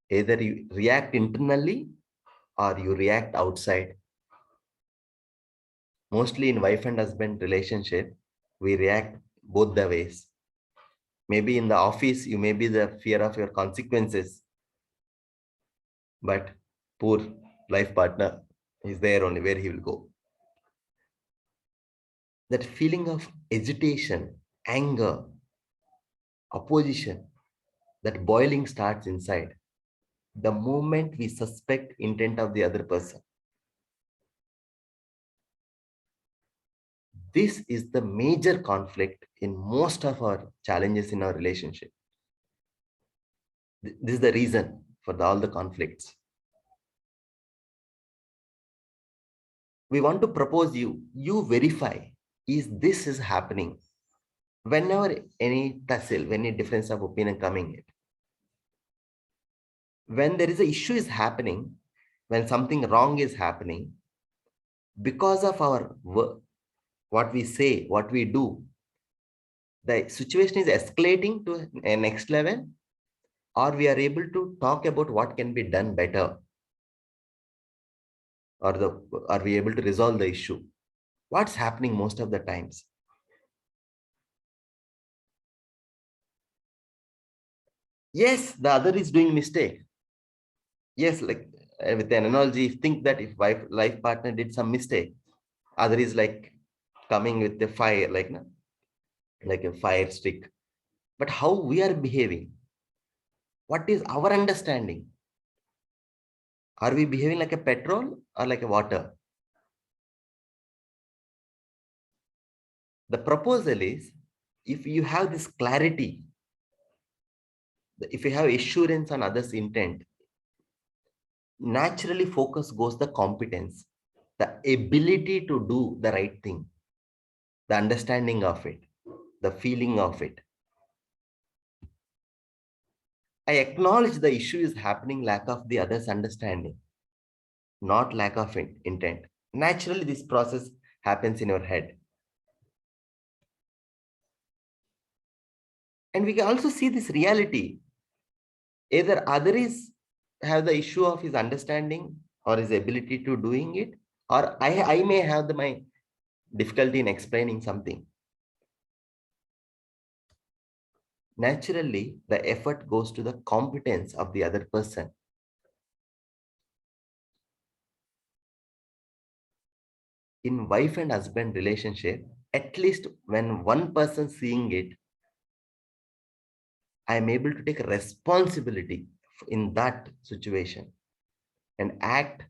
Either you react internally or you react outside. Mostly in wife and husband relationship, we react both the ways. Maybe in the office, you may be the fear of your consequences, but poor life partner is there only where he will go. That feeling of agitation, anger, opposition, that boiling starts inside the moment we suspect intent of the other person. This is the major conflict in most of our challenges in our relationship. This is the reason for all the conflicts. We want to propose you verify, is this is happening? Whenever any tussle, any difference of opinion coming in, when there is an issue is happening, when something wrong is happening, because of our work, what we say, what we do, the situation is escalating to a next level, or we are able to talk about what can be done better, or are we able to resolve the issue? What's happening most of the times? Yes, the other is doing mistake. Yes, like with an analogy, think that if life partner did some mistake, other is like coming with the fire, like a fire stick. But how we are behaving? What is our understanding? Are we behaving like a petrol or like a water? The proposal is, if you have this clarity, if you have assurance on others' intent, naturally focus goes the competence, the ability to do the right thing, the understanding of it, the feeling of it. I acknowledge the issue is happening, lack of the other's understanding, not lack of intent. Naturally, this process happens in your head. And we can also see this reality. Either other is have the issue of his understanding or his ability to doing it, or I may have my difficulty in explaining something. Naturally, the effort goes to the competence of the other person. In wife and husband relationship, at least when one person seeing it, I am able to take responsibility in that situation and act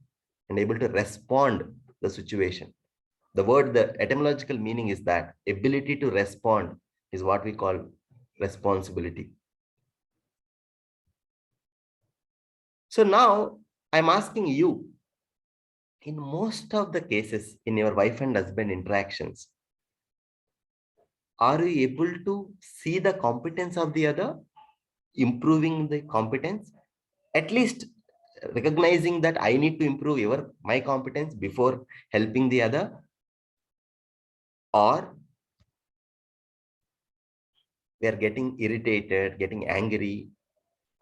and able to respond to the situation. The etymological meaning is that ability to respond is what we call responsibility. So now I'm asking you, in most of the cases in your wife and husband interactions, are you able to see the competence of the other, improving the competence, at least recognizing that I need to improve my competence before helping the other? Or we are getting irritated, getting angry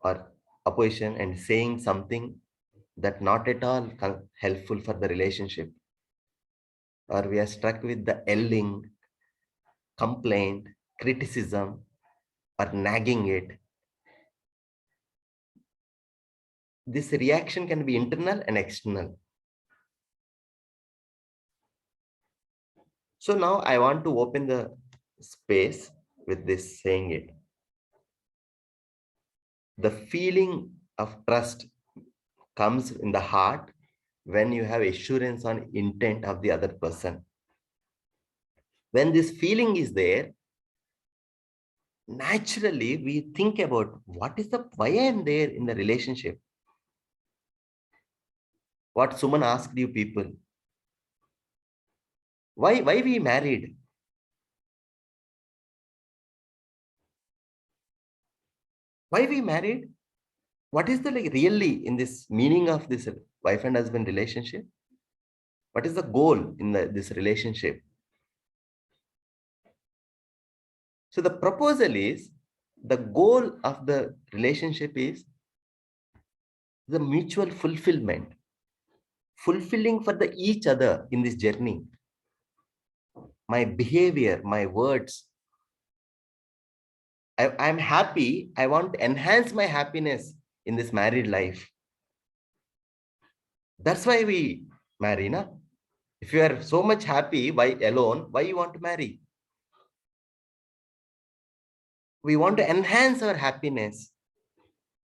or opposition and saying something that not at all helpful for the relationship, or we are struck with the yelling, complaint, criticism, or nagging it. This reaction can be internal and external. So now I want to open the space with this saying it. The feeling of trust comes in the heart when you have assurance on intent of the other person. When this feeling is there, naturally we think about why I am there in the relationship. What Suman asked you people, why we married? Why we married? What is the really in this meaning of this wife and husband relationship? What is the goal in this relationship? So the proposal is, the goal of the relationship is the mutual fulfillment, fulfilling for the each other in this journey. My behavior, my words. I'm happy. I want to enhance my happiness in this married life. That's why we marry, na? If you are so much happy, why alone? Why you want to marry? We want to enhance our happiness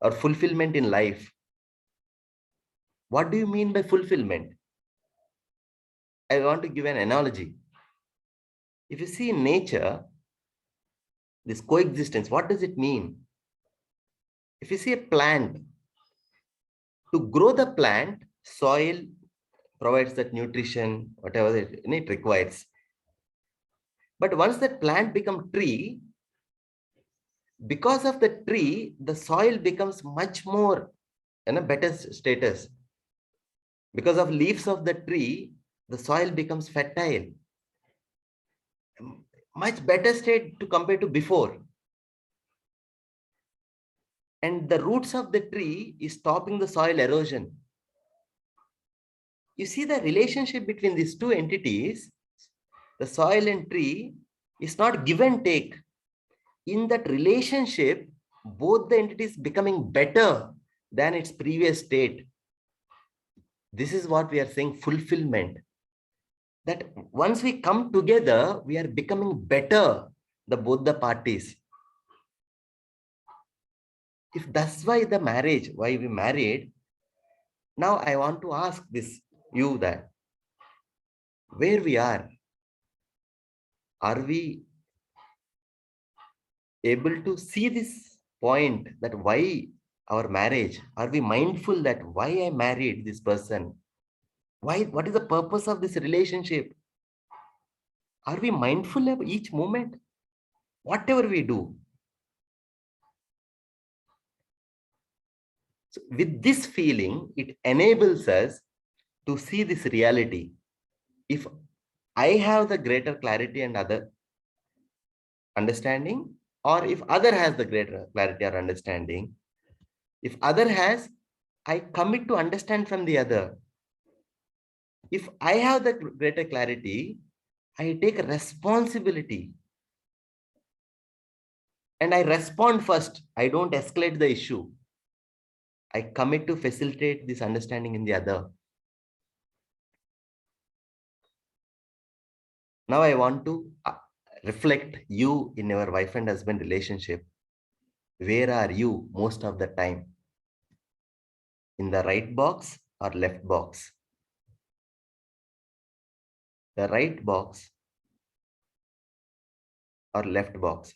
or fulfillment in life. What do you mean by fulfillment? I want to give an analogy. If you see in nature, this coexistence, what does it mean? If you see a plant, to grow the plant, soil provides that nutrition, whatever it requires. But once that plant becomes tree, because of the tree, the soil becomes much more in a better status. Because of leaves of the tree, the soil becomes fertile. Much better state to compare to before. And the roots of the tree is stopping the soil erosion. You see the relationship between these two entities, the soil and tree, is not give and take. In that relationship, both the entities becoming better than its previous state. This is what we are saying, fulfillment. That once we come together, we are becoming better, both the parties. If that's why the marriage, why we married, now I want to ask you that where we are we able to see this point, that why our marriage? Are we mindful that why I married this person? Why? What is the purpose of this relationship? Are we mindful of each moment? Whatever we do. So with this feeling, it enables us to see this reality. If I have the greater clarity and other understanding, or if other has the greater clarity or understanding, if other has, I commit to understand from the other. If I have the greater clarity, I take responsibility and I respond first. I don't escalate the issue. I commit to facilitate this understanding in the other. Now I want to reflect you in your wife and husband relationship. Where are you most of the time? In the right box or left box? The right box or left box?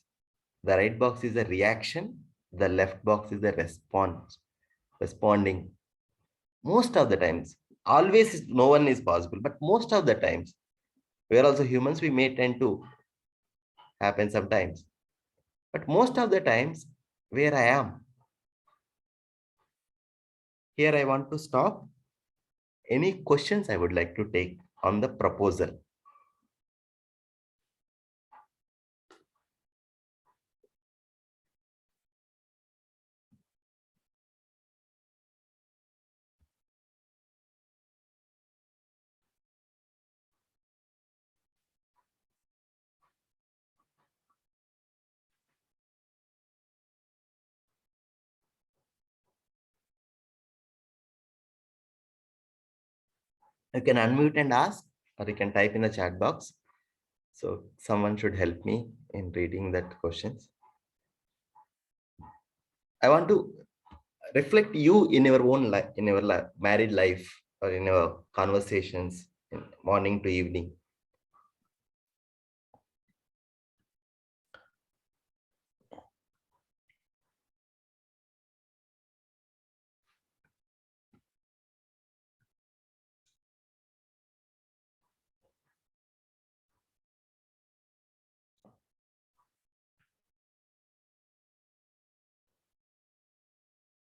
The right box is a reaction. The left box is the response. Responding. Most of the times, always no one is possible, but most of the times, we are also humans, we may tend to happen sometimes. But most of the times, where I am. Here I want to stop. Any questions I would like to take on the proposal? You can unmute and ask, or you can type in the chat box. So someone should help me in reading that questions. I want to reflect you in your own life, in your married life, or in your conversations, in morning to evening.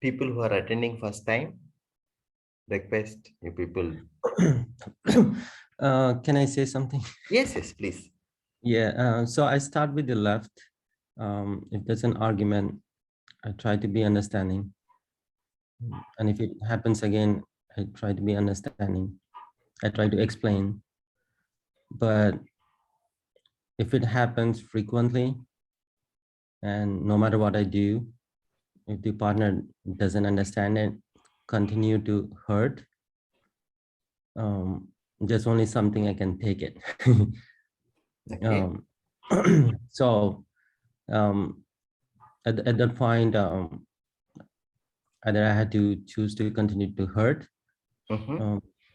People who are attending first time, request you people. Can I say something? Yes, yes, please. Yeah, so I start with the left. If there's an argument, I try to be understanding. And if it happens again, I try to be understanding. I try to explain. But if it happens frequently, and no matter what I do, if the partner doesn't understand it, continue to hurt, just only something I can take it. Okay. So at that point, either I had to choose to continue to hurt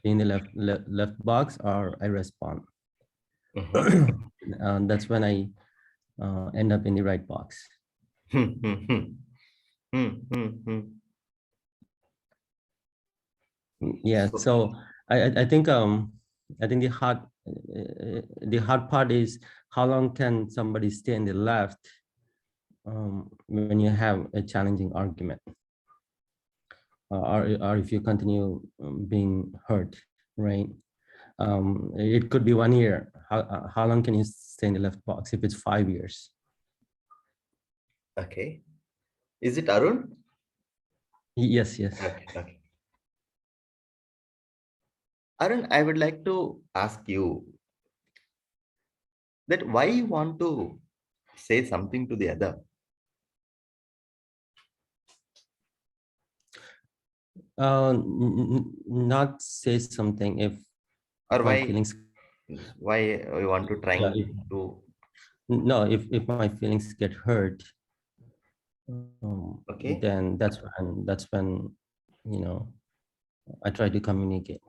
in the left box, or I respond. That's when I end up in the right box. Yeah. So I think the hard part is how long can somebody stay in the left when you have a challenging argument, or if you continue being hurt, right? It could be 1 year. How long can you stay in the left box if it's 5 years? Okay. Is it Arun? Yes, yes. Okay. Arun, I would like to ask you that why you want to say something to the other? Not say something if Or my feelings. why you want to try to? No, if my feelings get hurt, Okay. then that's when I try to communicate.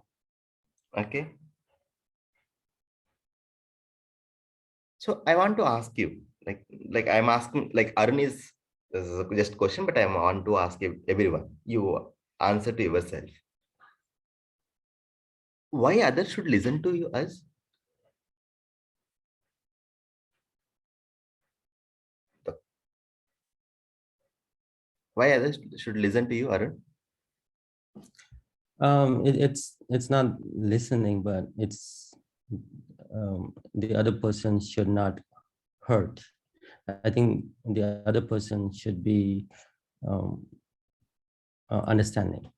Okay. So I want to ask you, like I'm asking, like Arun is, this is just a question, but I want to ask everyone. You answer to yourself. Why others should listen to you us? Why others should listen to you, Arun? It's not listening, but it's the other person should not hurt. I think the other person should be understanding,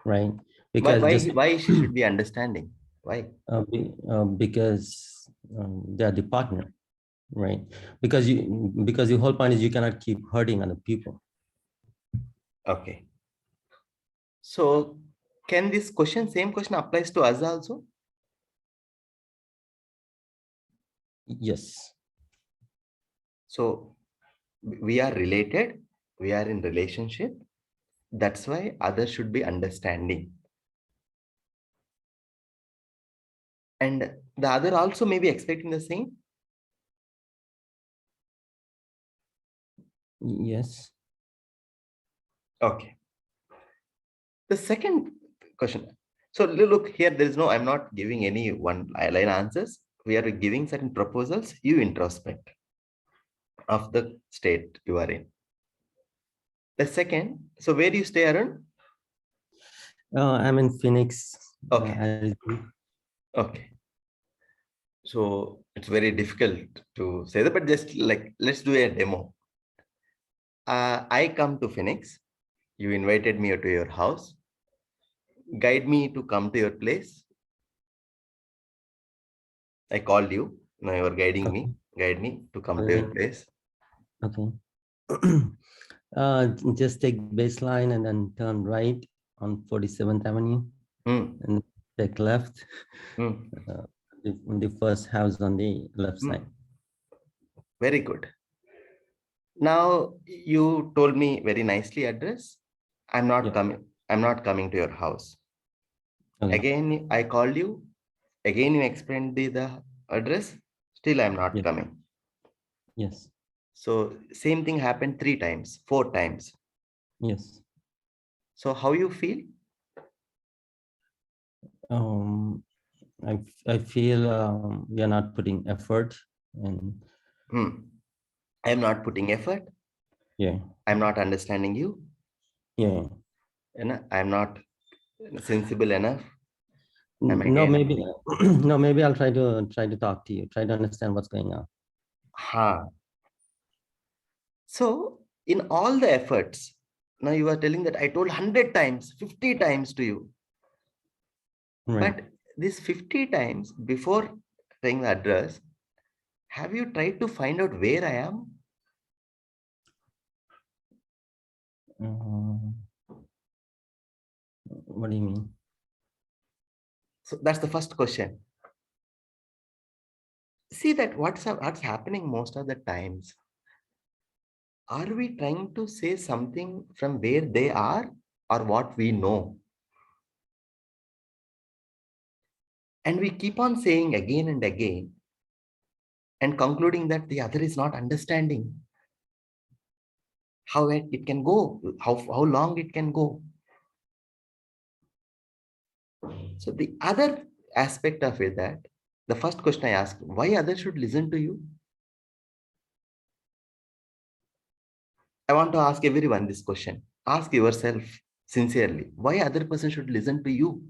right? Because why she should be understanding? Why? Because they are the partner, right? Because the whole point is you cannot keep hurting other people. Okay. So can this same question applies to us also? Yes. So we are related, we are in relationship. That's why others should be understanding. And the other also may be expecting the same. Yes. Okay. The second question. So look here, there is no, I'm not giving any one line answers. We are giving certain proposals. You introspect of the state you are in. The second, so where do you stay, Arun? I'm in Phoenix. Okay. Okay. So it's very difficult to say that, but just like, let's do a demo. I come to Phoenix. You invited me to your house. Guide me to come to your place. I called you. Now you are guiding me. Guide me to come to your place. Okay. Just take baseline and then turn right on 47th Avenue. And take left. Hmm. The first house on the left Hmm. side. Very good. Now you told me very nicely address. I'm not Yeah. coming. I'm not coming to your house. Okay. Again, I called you. Again, you explained the address. Still, I'm not Yeah. coming. Yes. So same thing happened 3 times, 4 times. Yes. So how you feel? I feel we are not putting effort, and I'm not putting effort. yeah, I'm not understanding you. yeah. And I'm not sensible enough. No, maybe no, maybe I'll try to talk to you, try to understand what's going on. So in all the efforts, now you are telling that I told 100 times, 50 times to you. Right. But this 50 times before saying the address, have you tried to find out where I am? What do you mean? So that's the first question. See that what's happening most of the times. Are we trying to say something from where they are or what we know? And we keep on saying again and again and concluding that the other is not understanding how it can go, how long it can go. So the other aspect of it, that the first question I ask, why others should listen to you? I want to ask everyone this question. Ask yourself sincerely, why other person should listen to you?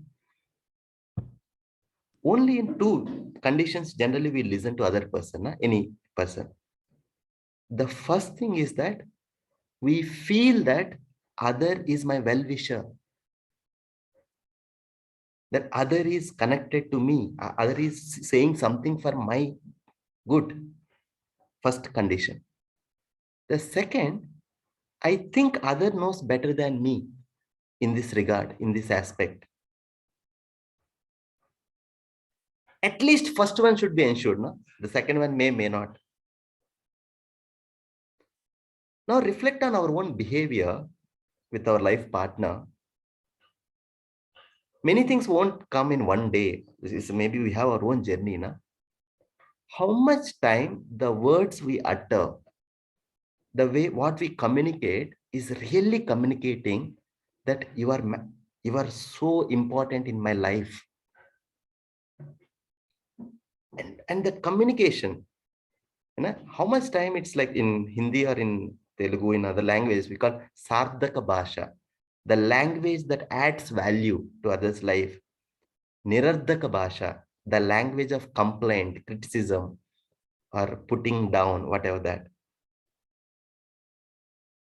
Only in 2 conditions generally we listen to other person, any person. The first thing is that we feel that other is my well-wisher, that other is connected to me, other is saying something for my good. First condition. The second, I think other knows better than me in this regard, in this aspect. At least first one should be ensured, no? The second one may not. Now reflect on our own behavior with our life partner. Many things won't come in one day. Maybe we have our own journey, na? How much time the words we utter, the way what we communicate is really communicating that you are so important in my life. And that communication, how much time it's like in Hindi or in Telugu, in other languages, we call Sardhaka Bhasha, the language that adds value to others' life. Nirardhaka Bhasha, the language of complaint, criticism, or putting down, whatever that.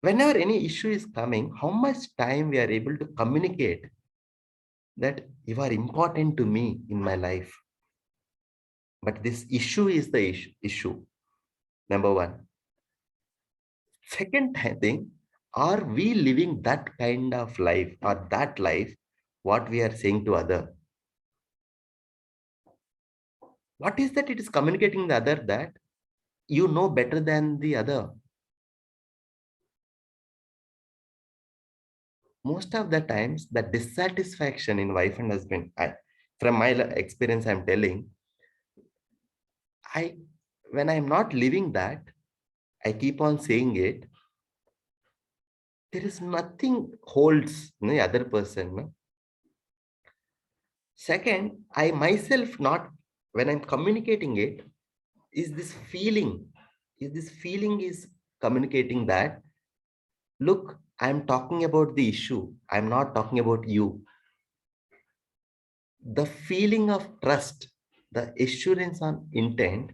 Whenever any issue is coming, how much time we are able to communicate that you are important to me in my life. But this issue is the issue. Number one. Second thing, are we living that kind of life or that life, what we are saying to other? What is that it is communicating the other that you know better than the other? Most of the times, the dissatisfaction in wife and husband, from my experience, I'm telling, when I'm not living that, I keep on saying it, there is nothing holds the other person. No? Second, I myself not, when I'm communicating it, this feeling is communicating that, look, I'm talking about the issue. I'm not talking about you. The feeling of trust, the assurance on intent,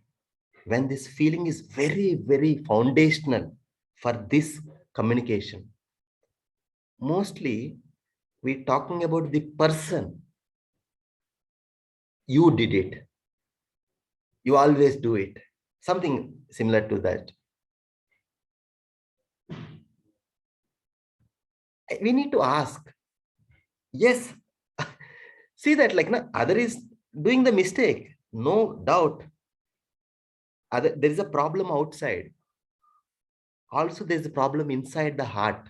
when this feeling is very, very foundational for this communication. Mostly, we're talking about the person. You did it. You always do it. Something similar to that. We need to ask, yes, See that like other is doing the mistake, no doubt. There is a problem outside. Also, there's a problem inside the heart.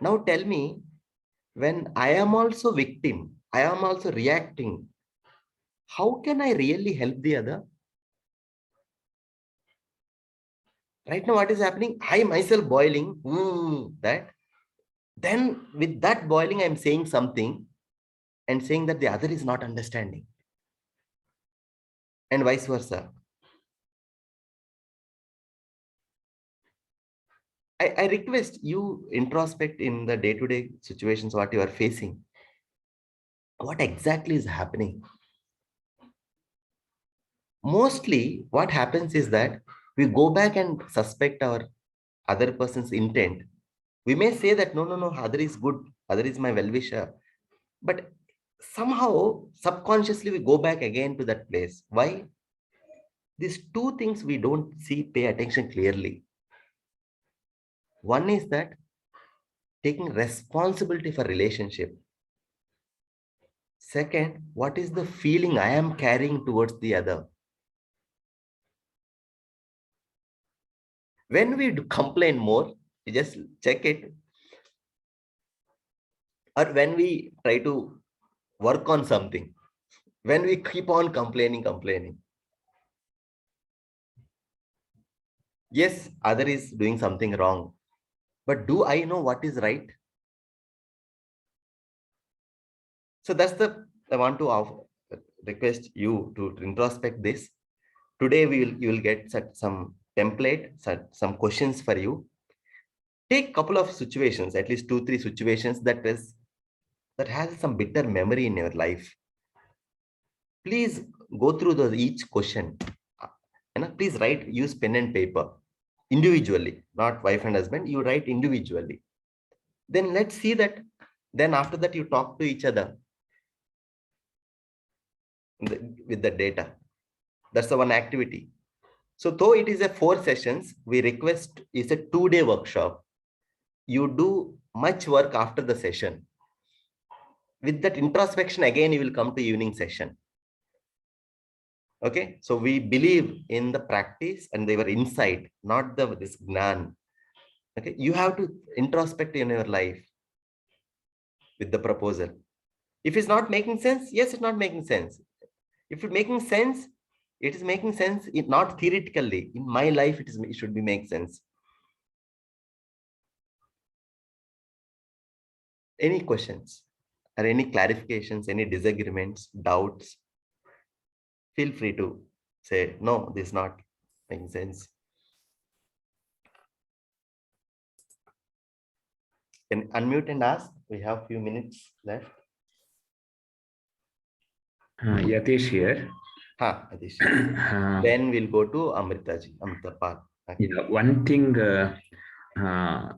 Now tell me, when I am also victim, I am also reacting, how can I really help the other? Right now, what is happening? I myself boiling, that. Then with that boiling, I'm saying something and saying that the other is not understanding. And vice versa. I request you introspect in the day-to-day situations, what you are facing. What exactly is happening? Mostly what happens is that we go back and suspect our other person's intent. We may say that, no, other is good, other is my well-wisher. But somehow, subconsciously, we go back again to that place. Why? These two things we don't see, pay attention clearly. One is that taking responsibility for relationship. Second, what is the feeling I am carrying towards the other? When we complain more, we just check it. Or when we try to work on something, when we keep on complaining. Yes, other is doing something wrong. But do I know what is right? So I want to request you to introspect this. Today you will get some template, some questions for you. Take a couple of situations, at least 2-3 situations that has some bitter memory in your life. Please go through each question. And please use pen and paper individually, not wife and husband. You write individually. Then let's see that. Then after that, you talk to each other with the data. That's the one activity. So though it is a 4 sessions, we request is a 2-day workshop. You do much work after the session. With that introspection, again, you will come to evening session. Okay, so we believe in the practice and their insight, not this gnan. Okay, you have to introspect in your life with the proposal. If it's not making sense, yes, it's not making sense. If it's making sense, it is making sense, not theoretically. In my life, it should be make sense. Any questions or any clarifications, any disagreements, doubts? Feel free to say, no, this is not making sense. Can unmute and ask. We have a few minutes left. Yatish here. Yatish. Then we'll go to Amritaji, Amritapal. Okay. Yeah, one thing I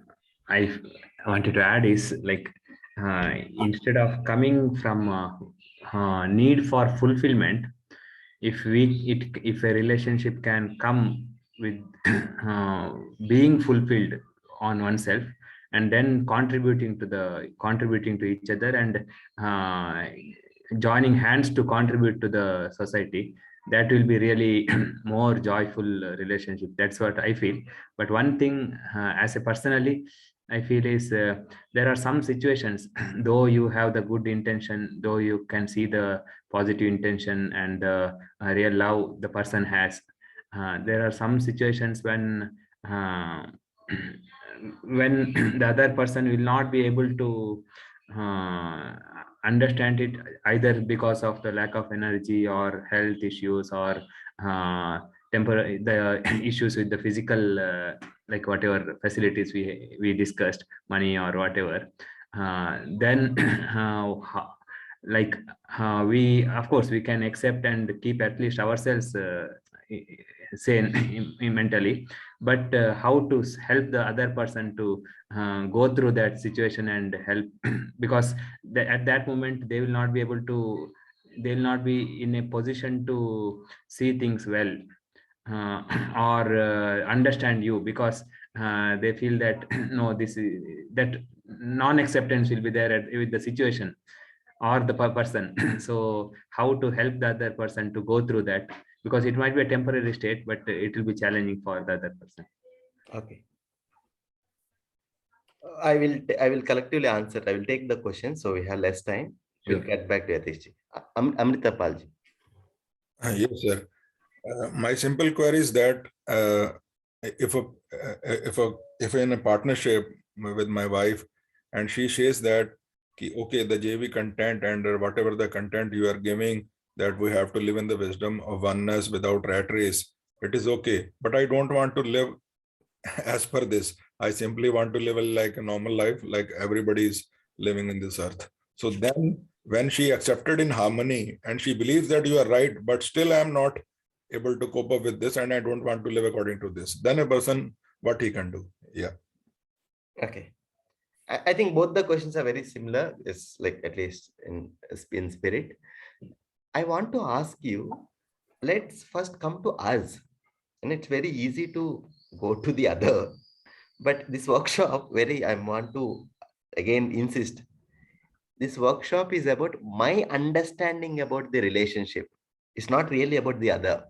wanted to add is like instead of coming from need for fulfillment, if a relationship can come with being fulfilled on oneself, and then contributing to each other, and joining hands to contribute to the society, that will be really more joyful relationship. That's what I feel. But one thing as a personally I feel is there are some situations though you have the good intention, though you can see the positive intention and the real love the person has, there are some situations when when the other person will not be able to understand it, either because of the lack of energy or health issues or temporary the issues with the physical like whatever facilities we discussed, money or whatever, then like we of course we can accept and keep at least ourselves sane mentally, but how to help the other person to go through that situation and help because at that moment they will not be able to, they will not be in a position to see things well or understand you, because they feel that no, this is that non-acceptance will be there with the situation or the person. So how to help the other person to go through that, because it might be a temporary state, but it will be challenging for the other person. Okay. I will collectively answer. I will take the question, so we have less time. We'll Sure. get back to Yatishji. Amrita Palji. Yes, sir. My simple query is that if in a partnership with my wife, and she says that okay, the JV content and whatever the content you are giving, that we have to live in the wisdom of oneness without rat race, it is okay. But I don't want to live as per this. I simply want to live like a normal life, like everybody is living in this earth. So then when she accepted in harmony and she believes that you are right, but still I am not able to cope up with this and I don't want to live according to this, then a person, what he can do. Yeah. Okay. I think both the questions are very similar. It's like at least in spirit. I want to ask you, let's first come to us. And it's very easy to go to the other. But this workshop, I want to again insist, this workshop is about my understanding about the relationship. It's not really about the other.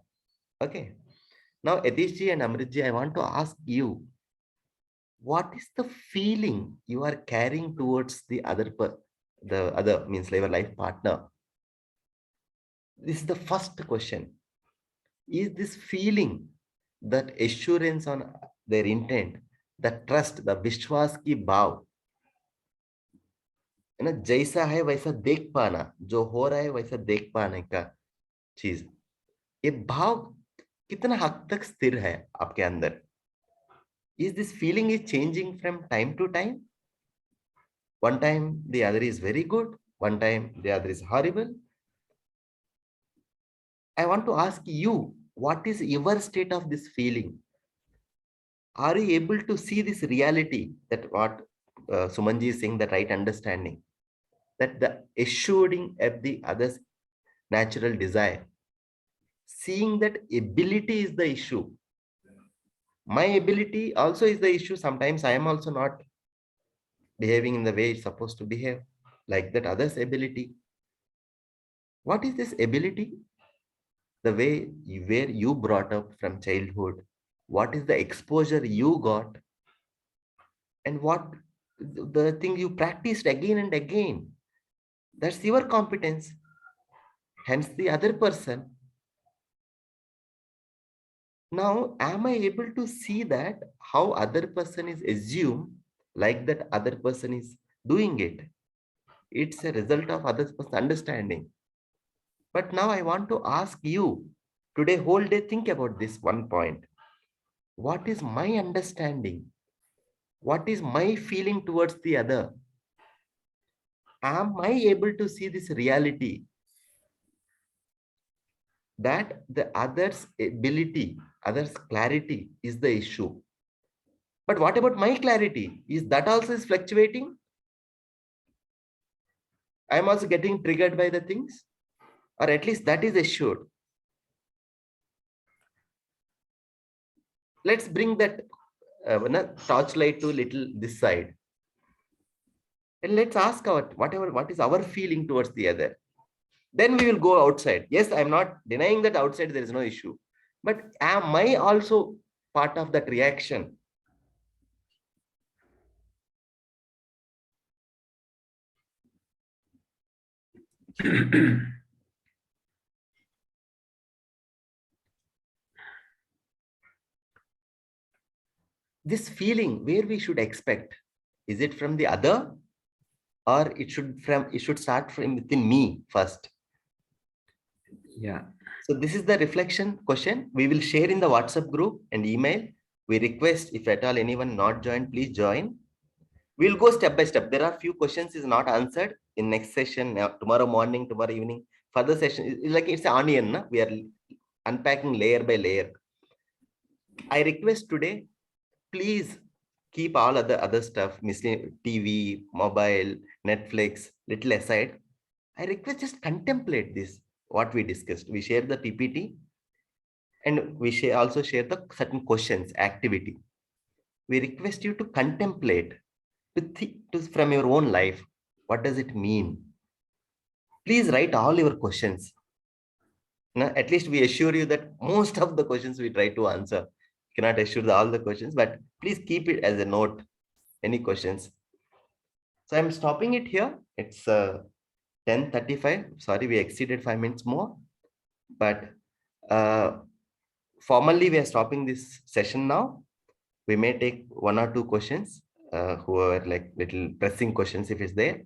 Okay. Now, Yatishji and Amritji, I want to ask you, what is the feeling you are carrying towards the other means your life partner? This is the first question. Is this feeling, that assurance on their intent, the trust, the vishwas ki bhav, ना जैसा है वैसा देख पाना, जो हो रहा है वैसा देख पाने का चीज, ये भाव कितना हद तक स्थिर है आपके अंदर? Is this feeling is changing from time to time? One time the other is very good, one time the other is horrible. I want to ask you, what is your state of this feeling? Are you able to see this reality, that what Sumanji is saying, the right understanding, that the assuring of the other's natural desire, seeing that ability is the issue. My ability also is the issue. Sometimes I am also not behaving in the way it's supposed to behave, like that other's ability. What is this ability? The way where you brought up from childhood, what is the exposure you got, and what the thing you practiced again and again, that's your competence. Hence the other person. Now, am I able to see that how other person is assumed, like that other person is doing it? It's a result of other person's understanding. But now I want to ask you, today whole day, think about this one point. What is my understanding? What is my feeling towards the other? Am I able to see this reality, that the other's ability, other's clarity is the issue? But what about my clarity? Is that also is fluctuating? I am also getting triggered by the things, or at least that is assured. Let's bring that torchlight to little this side. And let's ask what is our feeling towards the other. Then we will go outside. Yes, I'm not denying that outside there is no issue. But am I also part of that reaction? This feeling, where we should expect, is it from the other, or it should start from within me first? Yeah. So this is the reflection question. We will share in the WhatsApp group and email. We request, if at all anyone not joined, please join. We'll go step by step. There are few questions is not answered in next session, tomorrow morning, tomorrow evening. Further session, like it's an onion, na? We are unpacking layer by layer. I request today, please keep all other stuff, missing TV, mobile, Netflix, little aside. I request just contemplate this, what we discussed. We share the PPT and we also share the certain questions, activity. We request you to contemplate to think from your own life. What does it mean? Please write all your questions. Now, at least we assure you that most of the questions we try to answer. Cannot assure all the questions, but please keep it as a note. Any questions? So I'm stopping it here. It's 10:35. Sorry, we exceeded 5 minutes more. But formally, we are stopping this session now. We may take 1 or 2 questions, who are like little pressing questions if it's there.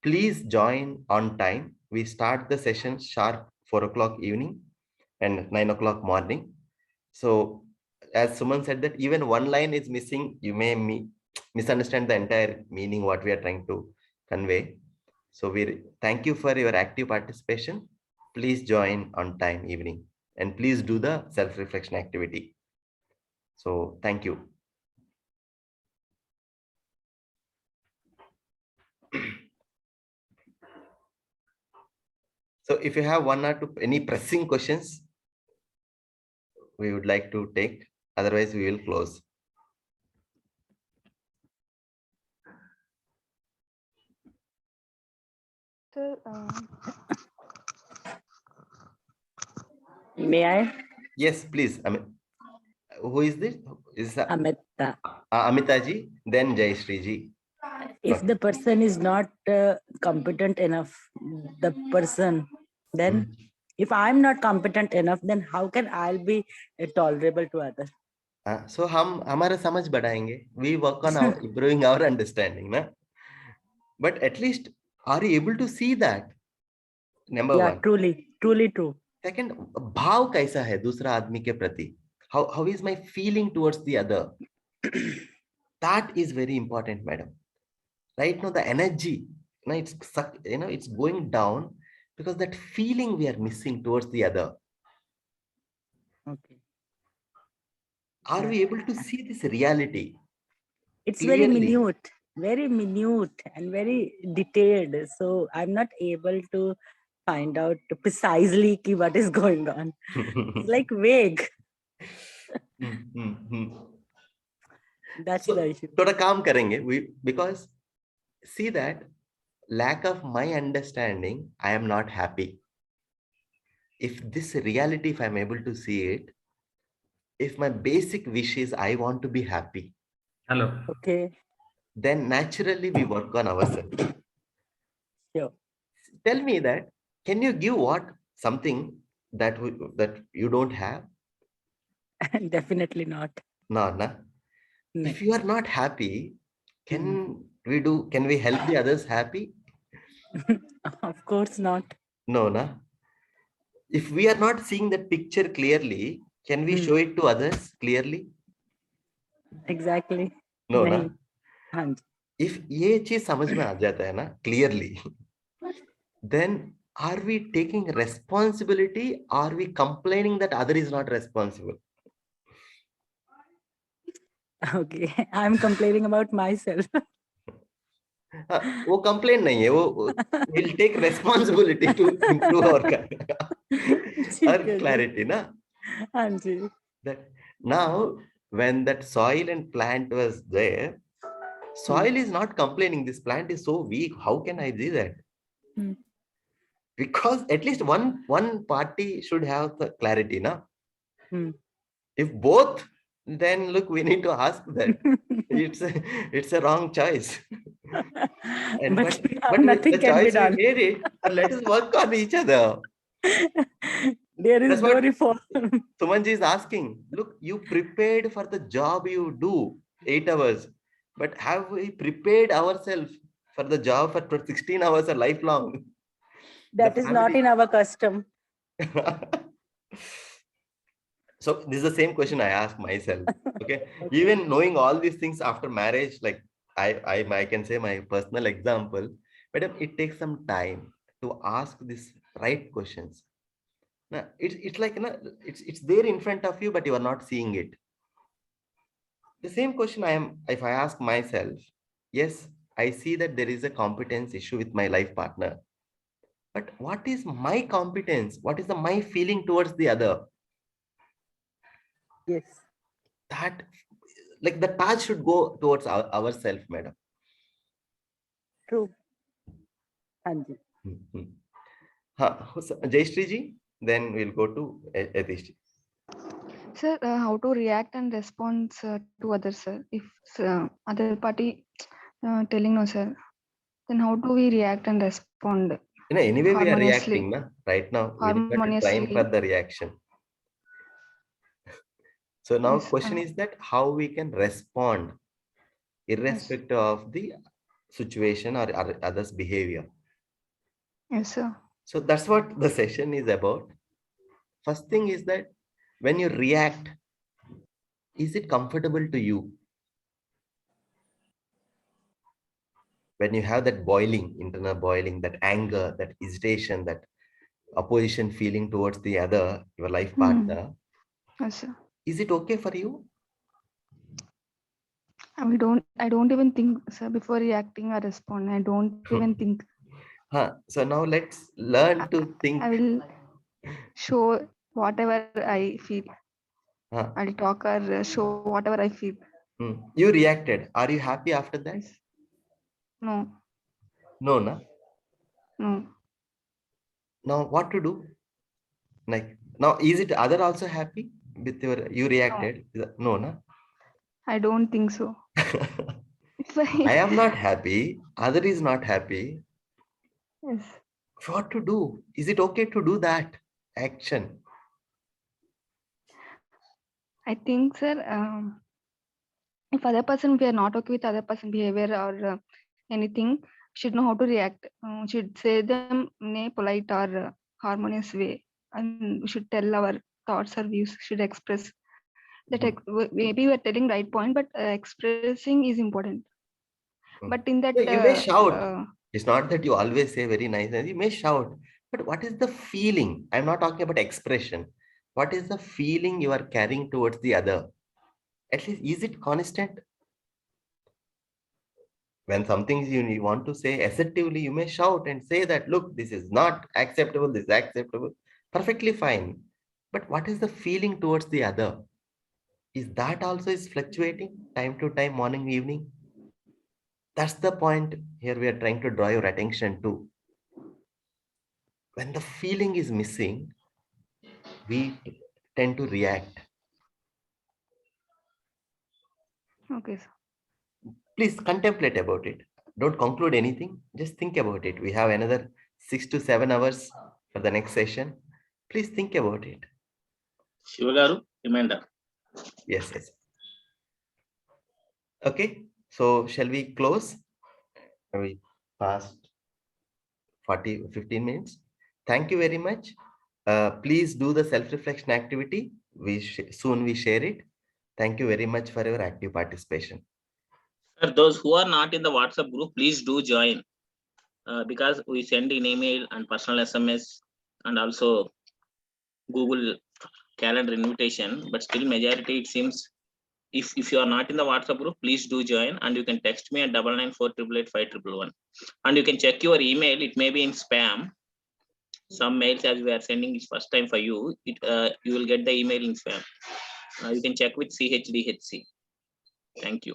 Please join on time. We start the session sharp 4 o'clock evening and 9 o'clock morning. So as Suman said that even one line is missing, you may misunderstand the entire meaning what we are trying to convey. So we thank you for your active participation. Please join on time evening and please do the self-reflection activity. So thank you. So if you have 1 or 2 any pressing questions, we would like to take, otherwise we will close. So, may I? Yes, please. I mean, who is this? Is Amita. Amitaji, then Jai Shri ji. If Okay. the person is not competent enough, the person, then if I'm not competent enough, then how can I be tolerable to others? So हम हमारा समझ बढ़ाएंगे. We work on our improving our understanding, na? But at least, are you able to see that? Number Yeah, one. truly true. Second, भाव कैसा है दूसरा आदमी के प्रति? How is my feeling towards the other? That is very important, madam. Right now, the energy, it's going down because that feeling we are missing towards the other. Okay. Are we able to see this reality? It's Clearly. very minute and very detailed. So I'm not able to find out precisely what is going on. It's like vague. That's So, the issue. थोड़ा काम करेंगे, because see that lack of my understanding, I am not happy. If this reality, if I'm able to see it, if my basic wish is I want to be happy, Hello. Okay. then naturally we work on ourselves. Sure. Tell me that, can you give something that you don't have? Definitely not. No. No. If you are not happy, can we help the others happy? Of course not. No, na. If we are not seeing that picture clearly, can we show it to others clearly? Exactly. No, नहीं. na. हाँ जी. If ये चीज समझ में आ जाता है ना clearly, then are we taking responsibility? Are we complaining that other is not responsible? Okay. I'm complaining about myself. वो complain नहीं है, वो we'll take responsibility to improve our clarity, na. हाँ जी. That now when that soil and plant was there, soil is not complaining this plant is so weak, how can I do that? Because at least one party should have the clarity, na. If both, then look, we need to ask that. it's a wrong choice. And but nothing the can be choice done. we made it, but let us work on each other. There is That's no what reform. Sumanji is asking. Look, you prepared for the job you do 8 hours, but have we prepared ourselves for the job for 16 hours or lifelong? That is not in our custom. So this is the same question I ask myself. Okay. Even knowing all these things after marriage, like I can say my personal example, but it takes some time to ask these right questions. Now, it's like, it's there in front of you, but you are not seeing it. The same question if I ask myself, yes, I see that there is a competence issue with my life partner. But what is my competence? What is my feeling towards the other? Yes. That, like, the touch should go towards ourselves, madam. True. Hanji. Jayashree ji, then we'll go to Yatish ji. Sir, how to react and respond to others, sir? If other party telling no, sir, then how do we react and respond Anyway, we are harmoniously? reacting na? Right now. We need not to train Harmoniously. for the reaction. So now Yes, question is that how we can respond irrespective of the situation or others' behavior. Yes, sir. So that's what the session is about. First thing is that when you react, is it comfortable to you? When you have that boiling, internal boiling, that anger, that hesitation, that opposition feeling towards the other, your life partner, Yes, sir. is it okay for you? I don't even think, sir, before reacting or respond. I don't even think. So now let's learn to think. I will show whatever I feel. I'll talk or show whatever I feel. You reacted. Are you happy after that? Yes. No. No, na? No. Now what to do? Like now, is it other also happy with you reacted? No, na? I don't think so. I am not happy. Other is not happy. Yes. What to do? Is it okay to do that action? I think, sir, if other person, we are not okay with other person behavior or anything, should know how to react. Should say them in a polite or harmonious way, and we should tell our thoughts or views. Should express that. Maybe we are telling right point, but expressing is important. But in that, you may shout. It's not that you always say very nice. You may shout, but what is the feeling? I'm not talking about expression. What is the feeling you are carrying towards the other? At least, is it constant? When something you want to say assertively, you may shout and say that, look, this is not acceptable, this is acceptable. Perfectly fine. But what is the feeling towards the other? Is that also is fluctuating time to time, morning, evening? That's the point here we are trying to draw your attention to. When the feeling is missing, we tend to react. Okay, sir. Please contemplate about it. Don't conclude anything. Just think about it. We have another 6 to 7 hours for the next session. Please think about it. Shivagaru, reminder. Yes, yes. Okay. So shall we close? We passed 15 minutes. Thank you very much. Please do the self-reflection activity. Soon we share it. Thank you very much for your active participation. Sir, those who are not in the WhatsApp group, please do join because we send an email and personal SMS and also Google Calendar invitation. But still, majority it seems. If you are not in the WhatsApp group, please do join, and you can text me at 9948885811, and you can check your email. It may be in spam. Some mails as we are sending is first time for you. You will get the email in spam. You can check with CHDHC. Thank you.